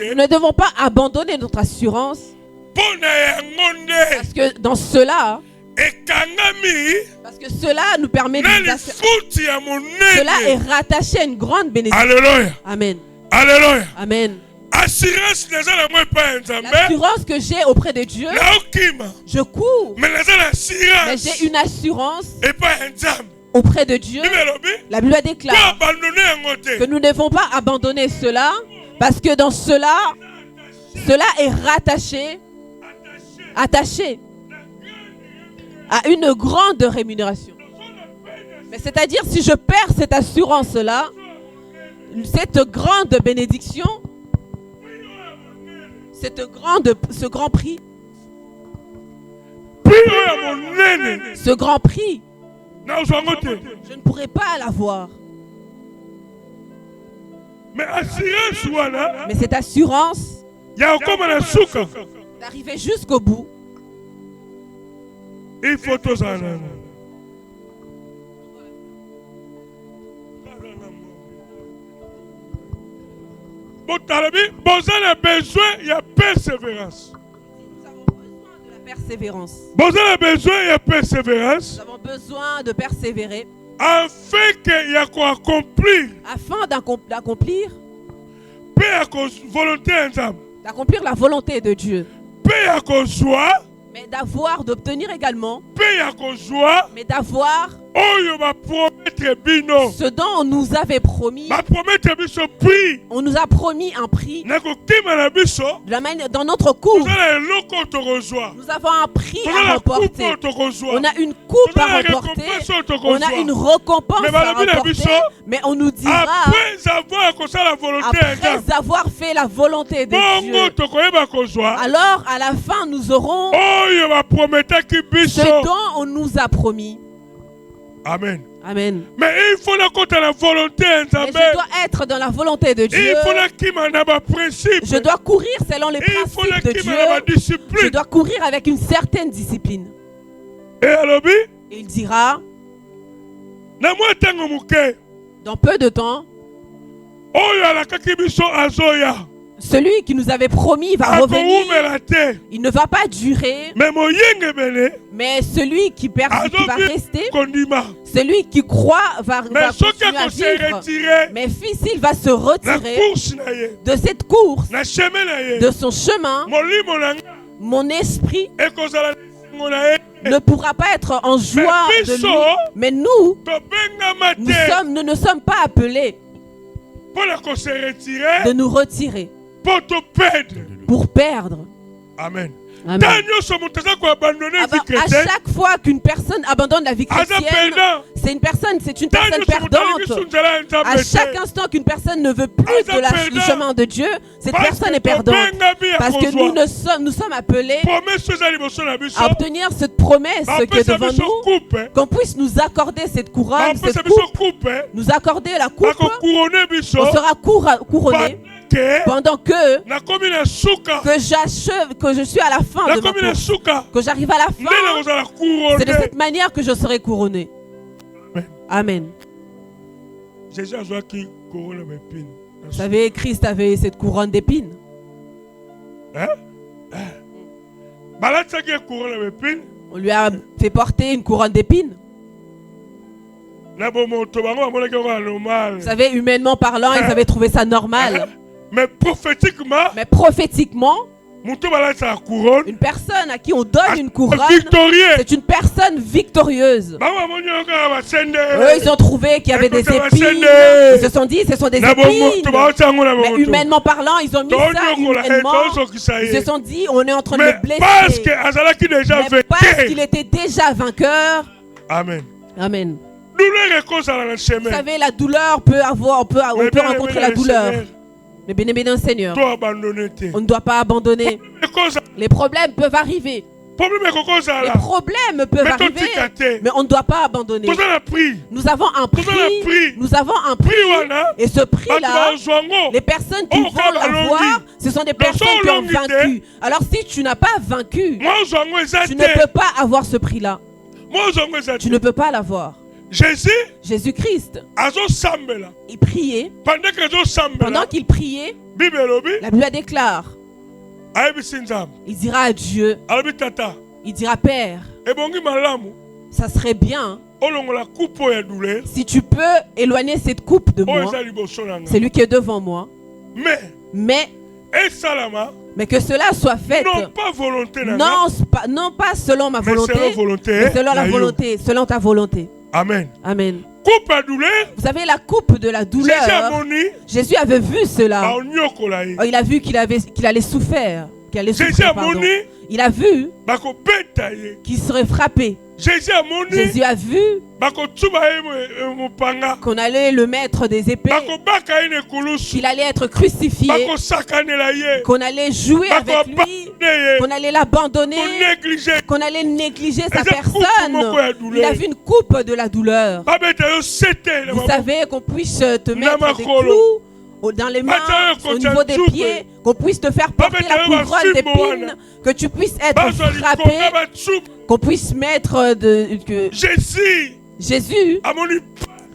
nous ne devons pas abandonner notre assurance. Parce que dans cela, parce que cela nous permet de cela est rattaché à une grande bénédiction. Alléluia. Amen. Alléluia. Amen. L'assurance que j'ai auprès de Dieu, je cours, mais j'ai une assurance auprès de Dieu. La Bible déclare que nous ne devons pas abandonner cela, parce que dans cela est attaché à une grande rémunération. Mais c'est-à-dire, si je perds cette assurance-là, cette grande bénédiction, ce grand prix, je ne pourrai pas l'avoir. Mais cette assurance d'arriver jusqu'au bout, il faut tous en avoir. Besoin de persévérance. Nous avons besoin de la persévérance. Besoin de persévérance. Nous avons besoin de persévérer. Afin d'accomplir la volonté de Dieu. Mais d'obtenir également, mais d'avoir ce dont on nous avait promis. On nous a promis un prix. Dans notre course, nous avons un prix à remporter. On a une coupe à remporter. On a une récompense à remporter. Mais on nous dira, après avoir fait la volonté de Dieu, alors à la fin nous aurons ce dont on nous a promis. Amen. Amen. Mais il faut la volonté. Mais je dois être dans la volonté de Dieu. Je dois courir selon les principes de Dieu. Je dois courir avec une certaine discipline. Et il dira, dans peu de temps, celui qui nous avait promis va revenir. Il ne va pas durer. Mais celui qui va rester, celui qui croit va continuer à vivre. Mais fils, il va se retirer de cette course, de son chemin. Mon esprit ne pourra pas être en joie de lui. Mais nous ne sommes pas appelés de nous retirer pour perdre. Amen. Amen. À chaque fois qu'une personne abandonne la vie chrétienne, c'est une personne perdante. À chaque instant qu'une personne ne veut plus du chemin de Dieu, cette personne est perdante. Parce que nous sommes appelés à obtenir cette promesse que devant nous, qu'on puisse nous accorder cette couronne, cette coupe, nous accorder la coupe, on sera couronné. Pendant que je suis à la fin de ma course, que j'arrive à la fin, c'est de cette manière que je serai couronné. Amen. Vous savez, Christ avait cette couronne d'épines. balataki couronne na épine. On lui a fait porter une couronne d'épines. Na bomoto bango amonaki yango normal. Vous savez, humainement parlant, ils avaient trouvé ça normal. Mais prophétiquement, Mais prophétiquement, muto balata la couronne. une personne à qui on donne une couronne, Victorieux. c'est une personne victorieuse. Bango amoni yango na basende. Eux, ils ont trouvé qu'il y avait des épines. Ils se sont dit, ce sont des Na bomoto épines. balata yango na Mais bomoto. humainement parlant, ils ont mis ça humainement. Ils se sont dit, on est en train de Mais le parce blesser. que azalaki déjà Mais parce qu'il vaincu. était déjà vainqueur. Amen. Amen. Douleur est cause à la Vous chemin. savez, la douleur peut avoir, on peut rencontrer la douleur. Mais bien aimé dans le Seigneur, Toi abandonner. on ne doit pas abandonner. Les problèmes peuvent arriver. Problème est cause à Les la. problèmes peuvent Mais toi arriver, tu caté. mais on ne doit pas abandonner. Vous avez pris. Nous avons un prix. Nous avons un prix. Prix wana. Et ce prix-là, Bazwango. les personnes qui Oh, vont kaba l'avoir, longi. ce sont des Dans personnes son qui ont longité. vaincu. Alors si tu n'as pas vaincu, Moi zango tu ezate. ne peux pas avoir ce prix-là. Moi zango ezate. Tu ne peux pas l'avoir. Jésus Jésus-Christ, azo sambela. il priait. Pendant que zo sambela. Pendant qu'il priait, Bible lobi. la Bible déclare, Ayebisi nzambe. il dira à Dieu, Alobi tata. il dira Père, Ebongi malamu. ça serait bien Olongola coupe ya douleur. si tu peux éloigner cette coupe de Oh moi. eza liboso nanga. C'est lui qui est devant moi. Mais Mais esalama. que cela soit fait. Non pas volonté nanga. Non pas selon ma Mais volonté, selon volonté. mais selon la na yo. volonté, selon ta volonté. Amen. Amen. Coupe à douleur. Vous savez, la coupe de la Jésus douleur, a moni. Jésus avait vu cela. Aonyokola ye. Oh, il a vu qu'il allait souffrir. Jésus a Pardon. moni. Il a vu Bakobeta ye. qu'il serait frappé. Jésus a moni. Jésus a vu Bakotsuba ye mopanga. qu'on allait le mettre des épées, Bakobaka ye nekulusu. qu'il allait être crucifié, Bakosakanela ye. qu'on allait jouer avec lui, Bakobane qu'on ye. allait l'abandonner, Konégligé. qu'on allait négliger sa Eza coupe moko ya personne. douleur. Il a vu une coupe de la douleur. Babeta yo sete. Vous savez qu'on puisse te mettre des Namakolo. clous dans les mains, Bata yo au niveau des kotia pieds, qu'on puisse te faire porter Babeta la yo couronne bafimbo d'épines, wana. que tu puisses être Bazwa frappé, likonga batsuba. qu'on puisse mettre que Jésus Jésus, amoni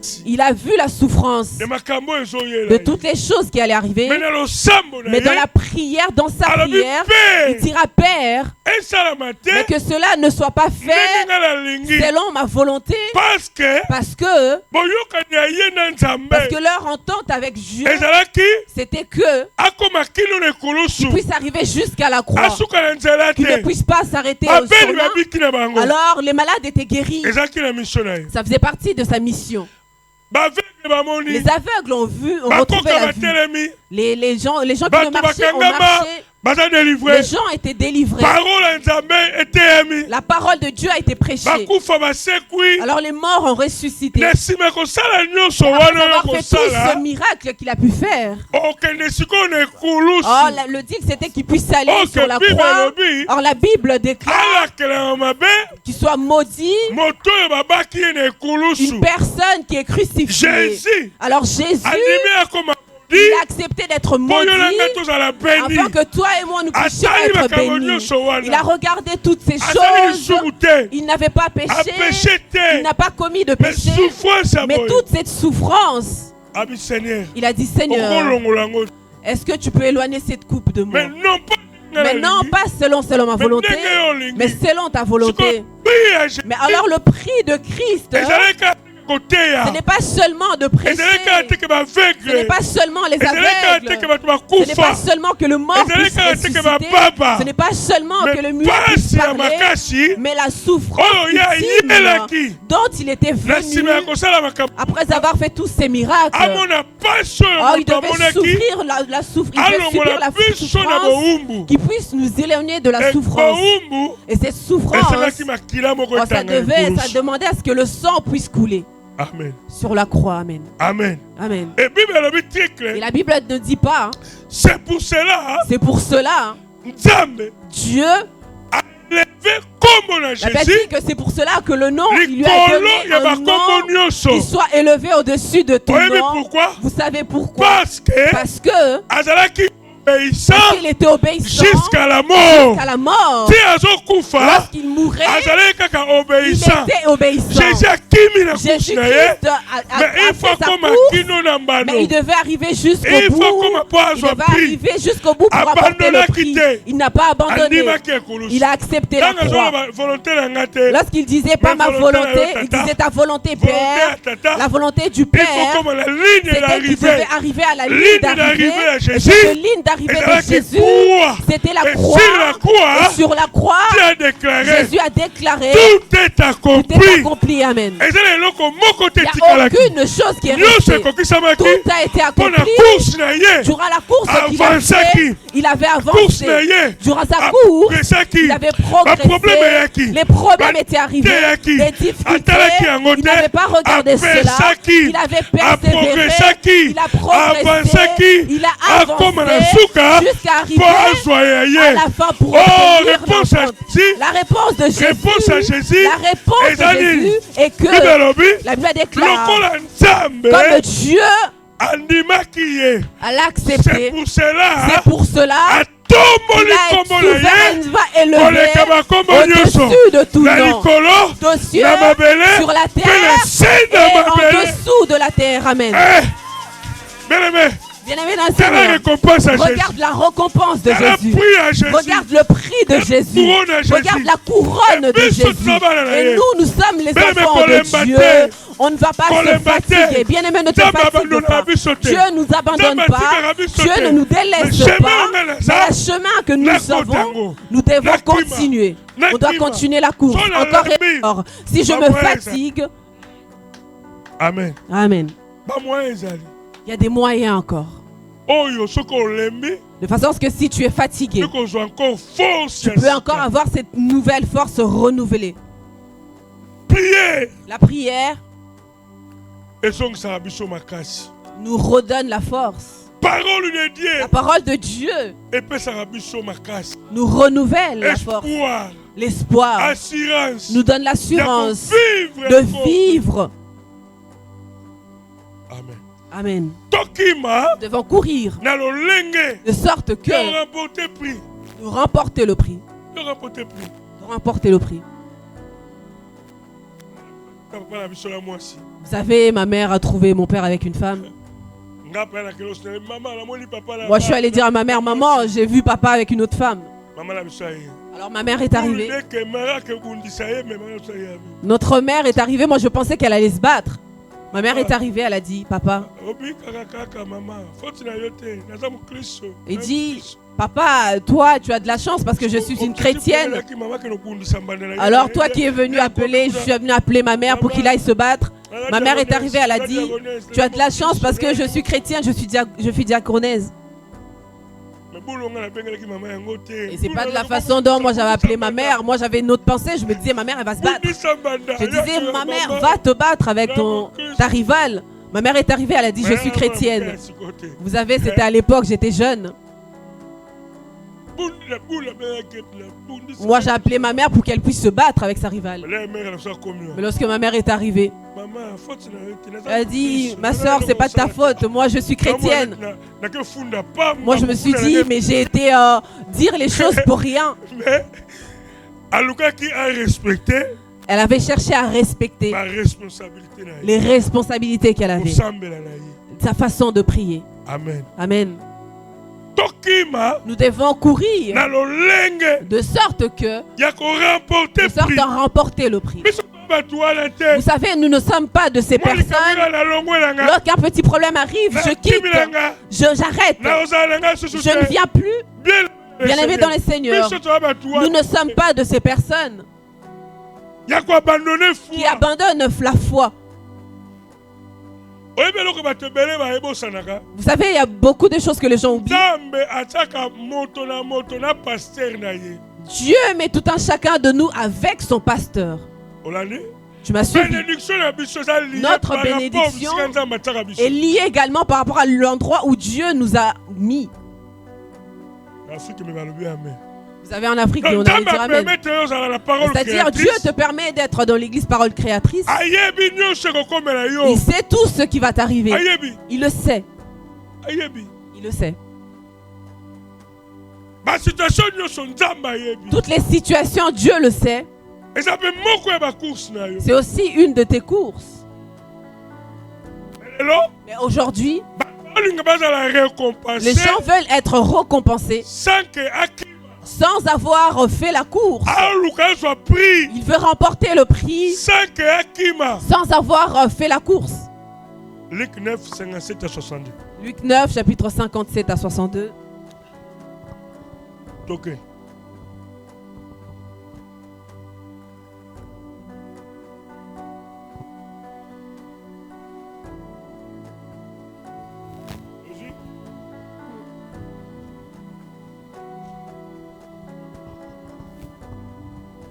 pasi. il a vu la souffrance De makambo ezoyela. de toutes les choses qui allaient arriver, Mais dans le sambo na mais dans ye. la prière, dans sa Alobi prière, il Père. dira Père, Esalama te. mais que cela ne soit pas Ndenge fait nga nalingi. selon ma volonté, Parce que parce que boyokani ya ye na nzambe leur entente avec Dieu, ezalaki c'était que akoma kino na ekulusu puisse arriver jusqu'à la croix, asuka na nzela qu'il ne te puisse pas s'arrêter au babeli chemin. babiki na bango Alors les malades étaient guéris. ezalaki na mission na ye Ça faisait partie de sa mission. baveugle bamoni Les aveugles ont retrouvé bakoka la vue. batelemi Les gens qui bato ne marchaient ont bakangama marché. baza Les délivre gens étaient délivrés. parole ya nzambe eteyemi La parole de Dieu a été prêchée. bakufa basekwi Alors les morts ont ressuscité. na nsima ekosala nyonso Après wana oyo avoir fait tout kosala ce miracle qu'il a pu faire. okende sikoyo na ekulusu Oh, le deal c'était qu'il puisse aller Oh, sur que la Bible croix. elobi. Or la Bible déclare alakelanga mabe qu'il soit maudit moto oyo babaki ye na ekulusu une personne qui est crucifiée. Jésus Alors Jésus, andimi akoma il modi a accepté d'être mpo yo nanga maudit tozala beni afin que toi et moi nous puissions asali être makambo bénis. nyonso Il a wana regardé toutes ces asali choses. lisumu te Il n'avait pas péché. apeshe Il te n'a pas commis de mais péché. souffrance ya Mais boye toute cette souffrance, abi seigneur il a dit Seigneur, okolongola yango est-ce que tu peux éloigner cette coupe de moi? mais non pas Mais non, pas selon ma mais volonté, ndenge yo olingi mais selon ta volonté. sikoyo prix ya Jésus Mais alors le prix de Christ, ezalaki kaka koteya ce n'est pas seulement de prêcher, ezalaki kaka te ke ce n'est baveugle pas seulement les ezalaki kaka te ke aveugles, bato ce n'est pas bakufa seulement que le mort ezalaki puisse kaka te ke ressusciter, bababa ce n'est pas seulement que le mais muet puisse pasi ya parler, makasi mais la souffrance oyo ya ultime yelaki dont il était na nsima ya venu kosala makambo après avoir fait tous ces miracles. amona pasi oyo Oh, il moto devait amonaki souffrir la souffrance, il devait subir alongola la biso na souffrance bowumbu qui puisse nous éloigner de la souffrance. bowumbu Et cette souffrance, esalaki makila moko oh, ça etanga ekulusu demandait à ce que le sang puisse couler amen sur la croix. Amen. amen Amen. et bible elobi très Et clair la Bible ne dit pas, hein, c'est pour cela c'est pour cela, hein, nzambe Dieu, levé kombo na la Bible jésus dit que c'est pour cela que le nom, il lui a likolo donné ya un bakombo nom nyonso qui soit élevé au-dessus de ton oyebi nom. pourquoi Vous savez pourquoi? parce que Parce que azalaki obéissant Il était obéissant jusqu'à la mort. jusqu'à la mort. Si azokufa Lorsqu'il mourait, azalaki kaka il obéissant. était obéissant. Jésus akimi na kusu na ye, Jésus-Christ mais a il faut fait sa koma course, kino na mbano. mais il devait arriver jusqu'au Il faut bout. koma po Il azwa devait prix. arriver jusqu'au bout pour apporter le Abandonnaki prix. te. Il n'a pas abandonné. Andimaki ekulusu. Il a accepté la Ntango croix. azoloba volonté na nga te. Lorsqu'il disait pas ma volonté, il disait ta volonté, Volonté Père. ya tata. La volonté du Il faut Père, koma na ligne c'était qu'il d'arrivée. devait arriver à la ligne Ligne d'arrivée. d'arrivée à Et Jésus. cette ligne d'arrivée de ezalaki Jésus, croix. c'était la Et croix. sur la croix, Et sur la croix, Dieu a déclaré Jésus a déclaré tout est tout est accompli. accompli. Amen. ezala eloko moko te Il n'y a etikalaki. aucune chose qui est Nyonso restée. ekokisamaki Tout a été mpo na accompli. course na ye. Durant la course qu'il a Avançaki. fait, il avait Course na avancé. ye. Durant sa course, Apresaki. il avait Baproblème progressé. eyaki. Les problèmes étaient arrivés. Bateyaki. Les difficultés. Atalaki yango Il te. n'avait pas regardé cela. Apesaki. Il avait persévéré. Aprogressaki. Il a progressé. Avansaki. Il a Akoma na avancé suka. jusqu'à arriver Mpo azwa ya à ye. la fin pour Oh, obtenir réponse à l'entente. Jésus. La réponse de Jésus. Réponse à Jésus. La réponse de Ezali. Jésus est Bible que elobi la Bible déclare lokola nzambe comme Dieu andimaki ye. a C'est l'accepté. pour cela C'est pour cela atomboli qu'il a kombo na ye souverain élevé koleka bakombo nyonso au-dessus de tout na nom, likolo aux cieux, na mabele sur la mpe na terre se et na en mabele. dessous de la terre. Amen. Bien-aimé, Bien-aimé dans le c'est la Seigneur, récompense à Jésus. regarde la récompense de C'est la Jésus. prix à Jésus. Regarde le prix de La Jésus. couronne à Jésus. Regarde la couronne Et de puis, Jésus. Et nous sommes les Bien-aimé, enfants pour de l'embattre. Dieu. On ne va pas Pour se l'embattre. fatiguer. Bien-aimé, ne te Nzambe fatigue abandonne pas. la vie sautée. Dieu ne nous abandonne Nzambe pas. atikaka biso Dieu te. ne nous Mais délaisse chemin pas. on a là, Mais ça. le chemin que nous Nakota avons, ngo. nous devons Nakima. continuer. On doit Nakima. continuer la course. Sola Encore et lami. encore. Si je me Bamweza. fatigue, Amen. Amen. Bamoyen ezali. Il y a des moyens encore. Oyo soki olembi De façon à ce que si tu es fatigué, soki ozwa encore force tu ya peux sika. encore avoir cette nouvelle force renouvelée. Prière La prière ezongisaka biso makasi. nous redonne la force. Parole de Dieu La parole de Dieu epesaka biso makasi. nous renouvelle la force. Espoir, L'espoir assurance nous donne ya l'assurance kovivre de encore. vivre. Amen. Amen. Tokima Nous devons courir na lolenge de sorte que ya remporter prix. nous remporter le prix. Ya remporter prix. Nous remporter le prix. Papa na biso la mwasi. Vous savez, ma mère a trouvé mon père avec une femme. Nga pa na kelo sene mama na moni papa la. Moi, je suis allée dire à ma mère, maman, j'ai vu papa avec une autre femme. Mama na biso aye. Alors ma mère est arrivée. Que mara que bundisa ye mais mama na biso aye. Notre mère est arrivée. Moi, je pensais qu'elle allait se battre. Ma mère est arrivée. Elle a dit, papa. Obi kaka kaka mama. Faut na yote. Naza mukristo. Il dit, papa, toi, tu as de la chance parce que je suis une chrétienne. Alors toi qui es venu appeler, je suis venu appeler ma mère pour qu'il aille se battre. Ma mère est arrivée, elle a dit, tu as de la chance parce que je suis chrétienne, je suis diaconaise. Et c'est pas de la façon dont moi j'avais appelé ma mère. Moi j'avais une autre pensée, je me disais ma mère elle va se battre. Je disais ma mère va te battre avec ta rivale. Ma mère est arrivée, elle a dit je suis chrétienne. Vous savez, c'était à l'époque, j'étais jeune. Moi j'ai appelé ma mère pour qu'elle puisse se battre avec sa rivale. Mais lorsque ma mère est arrivée, elle a dit ma soeur c'est pas de ta faute, moi je suis chrétienne. Moi je me suis dit mais j'ai été dire les choses pour rien. Elle avait cherché à respecter les responsabilités qu'elle avait, sa façon de prier. Amen. Amen. Nous devons courir de sorte à remporter le prix. Vous savez, nous ne sommes pas de ces personnes. Lorsqu'un petit problème arrive, je quitte, j'arrête, je ne viens plus. Bien aimé dans le Seigneur, nous ne sommes pas de ces personnes qui abandonnent la foi. Vous savez, il y a beaucoup de choses que les gens oublient. Dieu met tout un chacun de nous avec son pasteur. Tu m'as suivi. Notre bénédiction est liée également par rapport à l'endroit où Dieu nous a mis. Vous savez, en Afrique, on a dit Amen. C'est-à-dire, Dieu te permet d'être dans l'église parole créatrice. Il sait tout ce qui va t'arriver. Il le sait. Il le sait. Ba situation nyonso nzamba yebi. Toutes les situations, Dieu le sait. Eza pe moko ya ba course na yo. C'est aussi une de tes courses. Lelo Mais aujourd'hui, balinga bazala récompensé. les gens veulent être récompensés Sans que akima. sans avoir fait la course. Aluka soit pris. Il veut remporter le prix Sans que akima. sans avoir fait la course. Luc 9, 57 à 62. Luc 9, chapitre 57 à 62. Ok.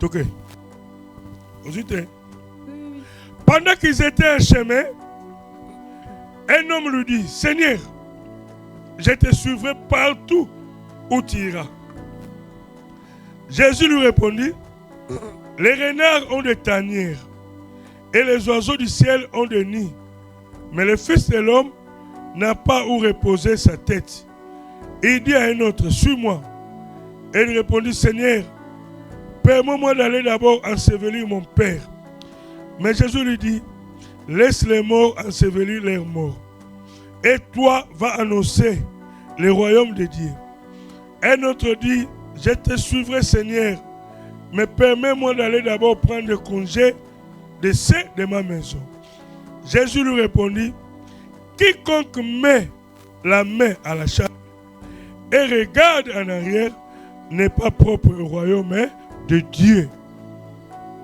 Ok. Pendant qu'ils étaient en chemin, un homme lui dit, Seigneur, je te suivrai partout où tu iras. Jésus lui répondit, les renards ont des tanières et les oiseaux du ciel ont des nids, mais le Fils de l'homme n'a pas où reposer sa tête. Et il dit à un autre, suis-moi. Et il répondit, Seigneur, permets-moi d'aller d'abord ensevelir mon Père. Mais Jésus lui dit, laisse les morts ensevelir leurs morts. Et toi, va annoncer le royaume de Dieu. Un autre dit, je te suivrai Seigneur, mais permets-moi d'aller d'abord prendre congé de ceux de ma maison. Jésus lui répondit, quiconque met la main à la charge et regarde en arrière n'est pas propre au royaume de Dieu.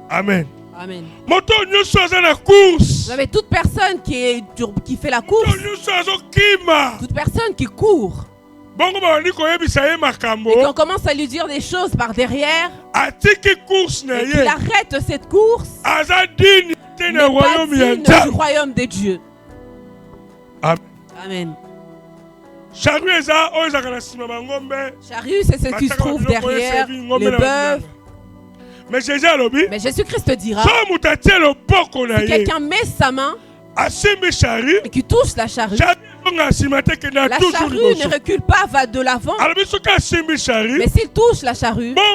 Amen. Amen. Vous Vous avez toute personne qui fait la course, toute personne qui court, et qu'on commence à lui dire des choses par derrière, et qu'il arrête cette course, n'est pas digne du royaume de Dieu. Amen. Charrue, c'est ce qui se trouve derrière les bœufs. Mais Jésus-Christ dira, si quelqu'un met sa main et qui touche la charrue, la charrue ne recule pas, va de l'avant. Mais s'il touche la charrue et qu'il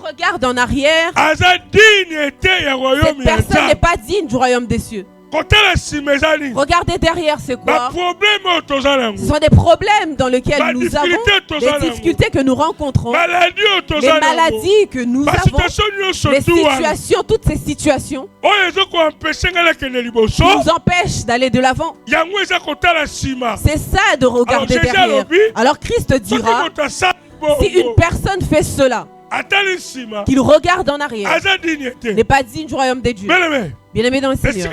regarde en arrière, cette personne n'est pas digne du royaume des cieux. Regardez derrière, c'est quoi? Ce sont des problèmes dans lesquels nous avons, des difficultés que nous rencontrons, les maladies que nous avons, les situations, toutes ces situations qui nous empêchent d'aller de l'avant. C'est ça de regarder derrière. Alors Christ dira, si une personne fait cela, qu'il regarde en arrière, n'est pas digne du royaume des dieux. Bien-aimé dans le Seigneur,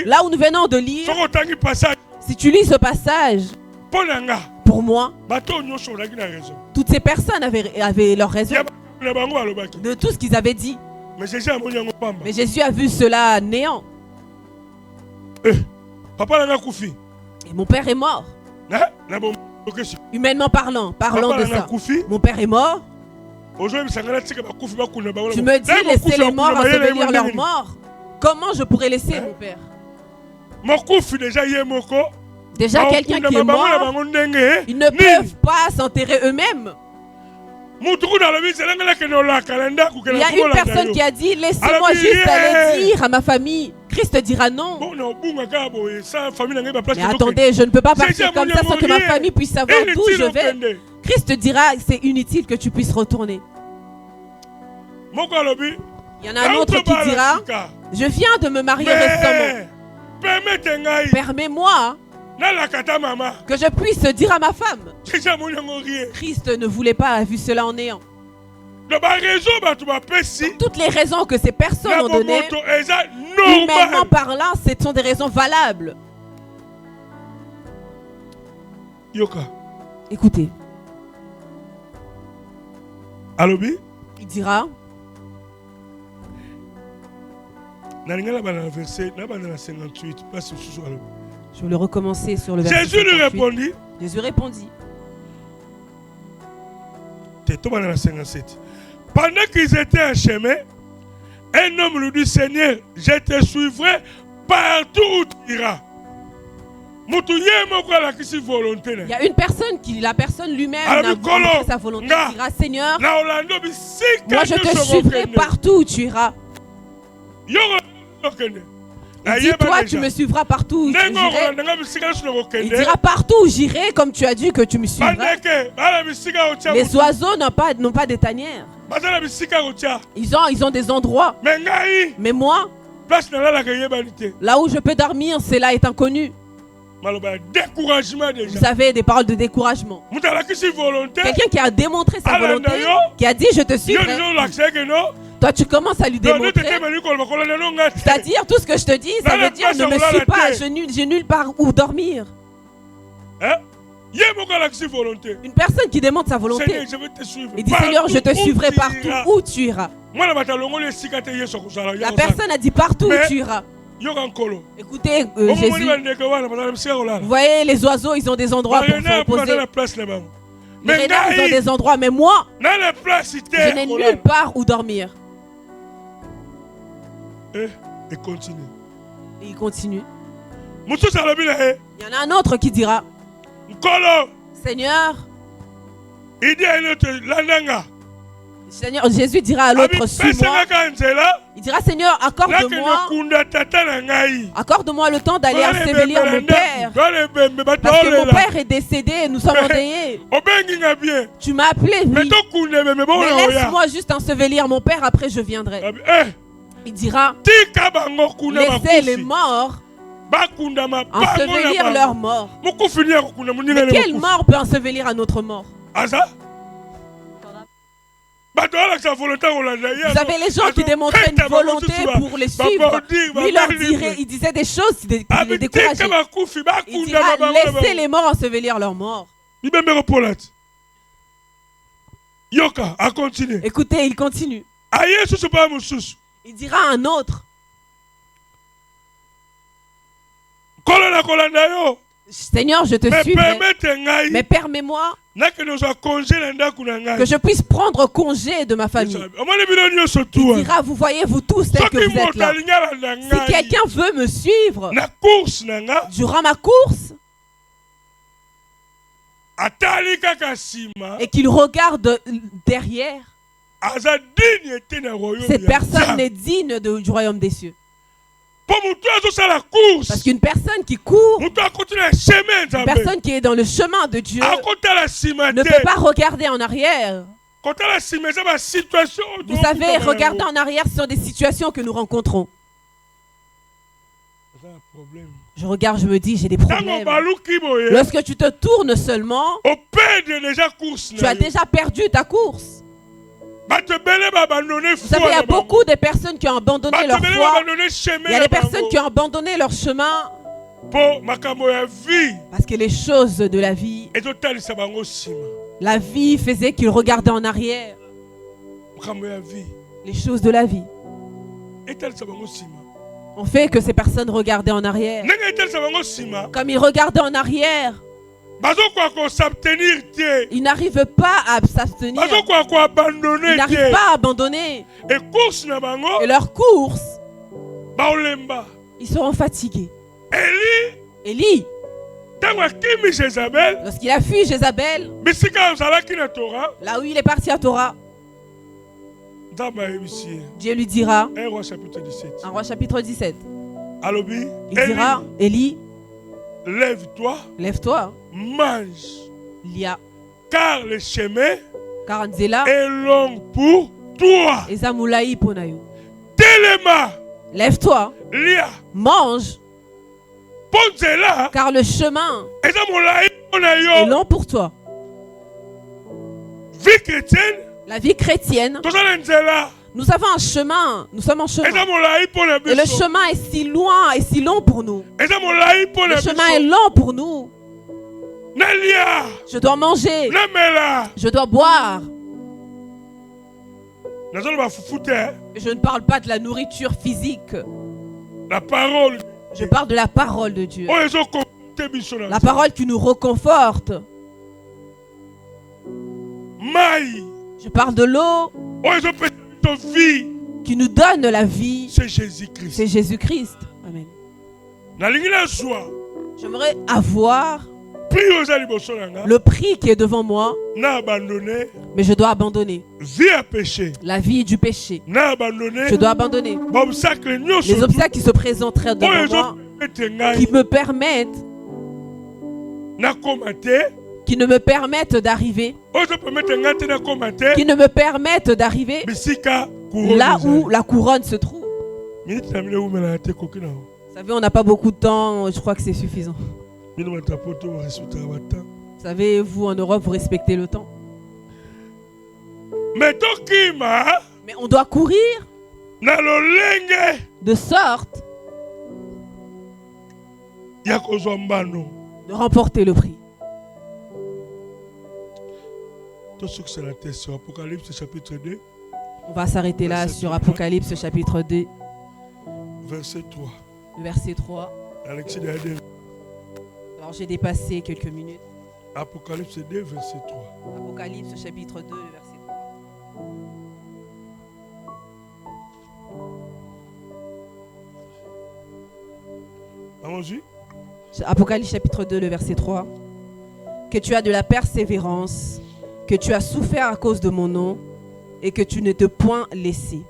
là où nous venons de lire, si tu lis ce passage, pour moi, toutes ces personnes avaient leur raison de tout ce qu'ils avaient dit. Mais Jésus a vu cela néant. Et mon père est mort. Humainement parlant de ça. Mon père est mort. Tu me dis, laissez les morts ensevelir leurs morts. Comment je pourrais laisser mon père? Déjà quelqu'un qui est mort, ils ne peuvent pas s'enterrer eux-mêmes. Il y a une personne qui a dit, laissez-moi juste aller dire à ma famille. Christ dira non. Mais attendez, je ne peux pas partir comme ça sans que ma famille puisse savoir d'où je vais. Christ dira, c'est inutile que tu puisses retourner. Il y en a un autre qui dira, je viens de me marier récemment. Permets-moi que je puisse dire à ma femme. Christ ne voulait pas, vu cela en néant. Toutes les raisons que ces personnes ont données, humainement parlant, ce sont des raisons valables. Écoutez. Il dira, je vais le recommencer sur le verset 58. Jésus lui répondit. Jésus répondit. Pendant qu'ils étaient en chemin, un homme lui dit, Seigneur, je te suivrai partout où tu iras. Mutu ye moko alakisi volonté Il y na. a une personne qui, la personne lui-même, Ah, n'a mais Kolo, montré sa volonté. nga. Il dira, Seigneur, Na Orlando bisika moi je te suivrai partout où tu iras. Yoko okende. Il dit, toi, tu me suivras partout où j'irai. Il dira partout où j'irai, comme tu as dit que tu me suivras. Les oiseaux n'ont pas de tanière. Ils ont des endroits. Mais moi, là où je peux dormir, cela est inconnu. Vous savez, des paroles de découragement. Quelqu'un qui a démontré sa volonté, qui a dit je te suivrai. Toi, tu commences à lui démontrer. C'est-à-dire, tout ce que je te dis, ça veut dire ne me suis pas, j'ai nulle part où dormir. Une personne qui démontre sa volonté, il dit Seigneur, je te suivrai partout où tu iras. La personne a dit partout où tu iras. Écoutez, Jésus, vous voyez, les oiseaux, ils ont des endroits pour se reposer. Les renards, ils ont des endroits, mais moi, je n'ai nulle part où dormir. Et continue. Et il continue. Il y en a un autre qui dira Seigneur, Seigneur, Jésus dira à l'autre, suis-moi. Il dira Seigneur, accorde-moi le temps d'aller ensevelir mon père. Parce que mon père est décédé et nous sommes endeuillés. Tu m'as appelé, oui. Mais laisse-moi juste ensevelir mon père, après je viendrai. Il dira laissez les morts ensevelir leurs morts. Mais quelle mort peut ensevelir un autre mort? Vous savez, les gens qui démontraient une volonté pour les suivre, il disait des choses qui les décourageaient. Il dira laissez les morts ensevelir leurs morts. Écoutez, il continue. Il dira à un autre Seigneur, je te suivrai, mais permets-moi que je puisse prendre congé de ma famille. Il dira, vous voyez, vous tous tels que vous êtes là. Si quelqu'un veut me suivre durant ma course et qu'il regarde derrière, cette personne est digne du royaume des cieux. Parce qu'une personne qui court, une personne qui est dans le chemin de Dieu, ne peut pas regarder en arrière. Vous savez, regarder en arrière, ce sont des situations que nous rencontrons. Je regarde, je me dis, j'ai des problèmes. Lorsque tu te tournes seulement, tu as déjà perdu ta course. Vous savez, il y a beaucoup de personnes qui ont abandonné leur foi. Il y a des personnes qui ont abandonné leur chemin parce que les choses de la vie faisait qu'ils regardaient en arrière. Les choses de la vie ont fait que ces personnes regardaient en arrière. Comme ils regardaient en arrière, ils n'arrivent pas à s'abstenir. Ils n'arrivent pas à abandonner. Et leur course, ils seront fatigués. Élie, lorsqu'il a fui Jézabel, là où il est parti à Torah, Dieu lui dira, 1 Roi chapitre 17, il dira, Élie, lève-toi, mange, lia, car le chemin est long pour toi. Téléma, lève-toi, lia, mange, car le chemin est long pour toi. Vie chrétienne, la vie chrétienne, nous avons un chemin, nous sommes en chemin. Et le chemin est si loin et si long pour nous. Le chemin est long pour nous. Je dois manger. Je dois boire. Et je ne parle pas de la nourriture physique. La parole. Je parle de la parole de Dieu. La parole qui nous réconforte. Je parle de l'eau qui nous donne la vie. C'est Jésus-Christ. C'est Jésus-Christ. Amen. J'aimerais avoir prix aux alibosonanga. le prix qui est devant moi, N'a abandonné mais je dois abandonner vie à péché. la vie du péché. N'a abandonné Je dois abandonner obstacle les obstacles qui se présenteraient devant moi, qui me permettent, qui ne me permettent d'arriver, qui ne me permettent d'arriver là où la couronne se trouve. Vous savez, on n'a pas beaucoup de temps, je crois que c'est suffisant. Vous savez, vous en Europe, vous respectez le temps. Mais on doit courir de sorte de remporter le prix. Apocalypse chapitre 2. On va s'arrêter là sur Apocalypse chapitre 2, verset 3. Verset 3. Alors j'ai dépassé quelques minutes. Apocalypse 2, verset 3. Apocalypse chapitre 2, verset 3. Allons-y. Apocalypse chapitre 2, le verset 3. Que tu as de la persévérance, que tu as souffert à cause de mon nom, et que tu ne te point lassé.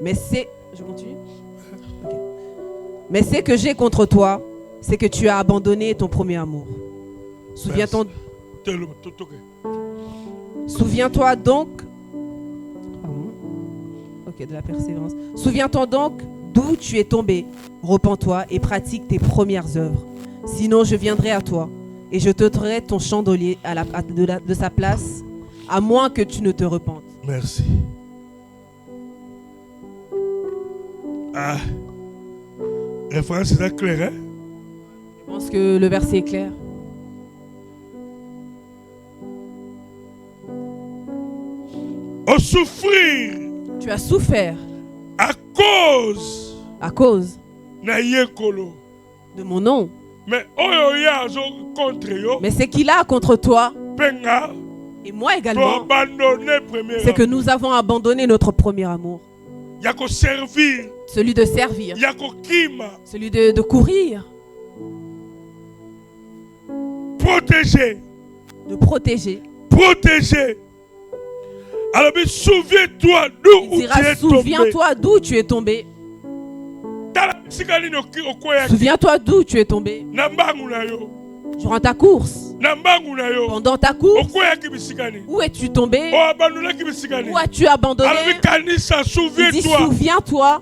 Mais c'est... Je continue. Okay. Mais ce que j'ai contre toi, c'est que tu as abandonné ton premier amour. Souviens-toi donc... Ok, de la persévérance. Souviens-toi donc d'où tu es tombé. Repens-toi et pratique tes premières œuvres. Sinon, je viendrai à toi et je t'ôterai ton chandelier de sa place, à moins que tu ne te repentes. Merci. Ah. Référence, c'est clair, hein? Je pense que le verset est clair. Au souffrir. Tu as souffert. À cause. De mon nom. Mais ce qu'il a contre toi, et moi également, c'est que nous avons abandonné notre premier amour. Celui de servir. Celui de courir. De protéger. Alors, souviens-toi d'où tu es tombé. Souviens-toi d'où tu es tombé. Souviens-toi d'où tu es tombé. Durant ta course. Pendant ta course. Où es-tu tombé? Où as-tu abandonné? Il dit souviens-toi.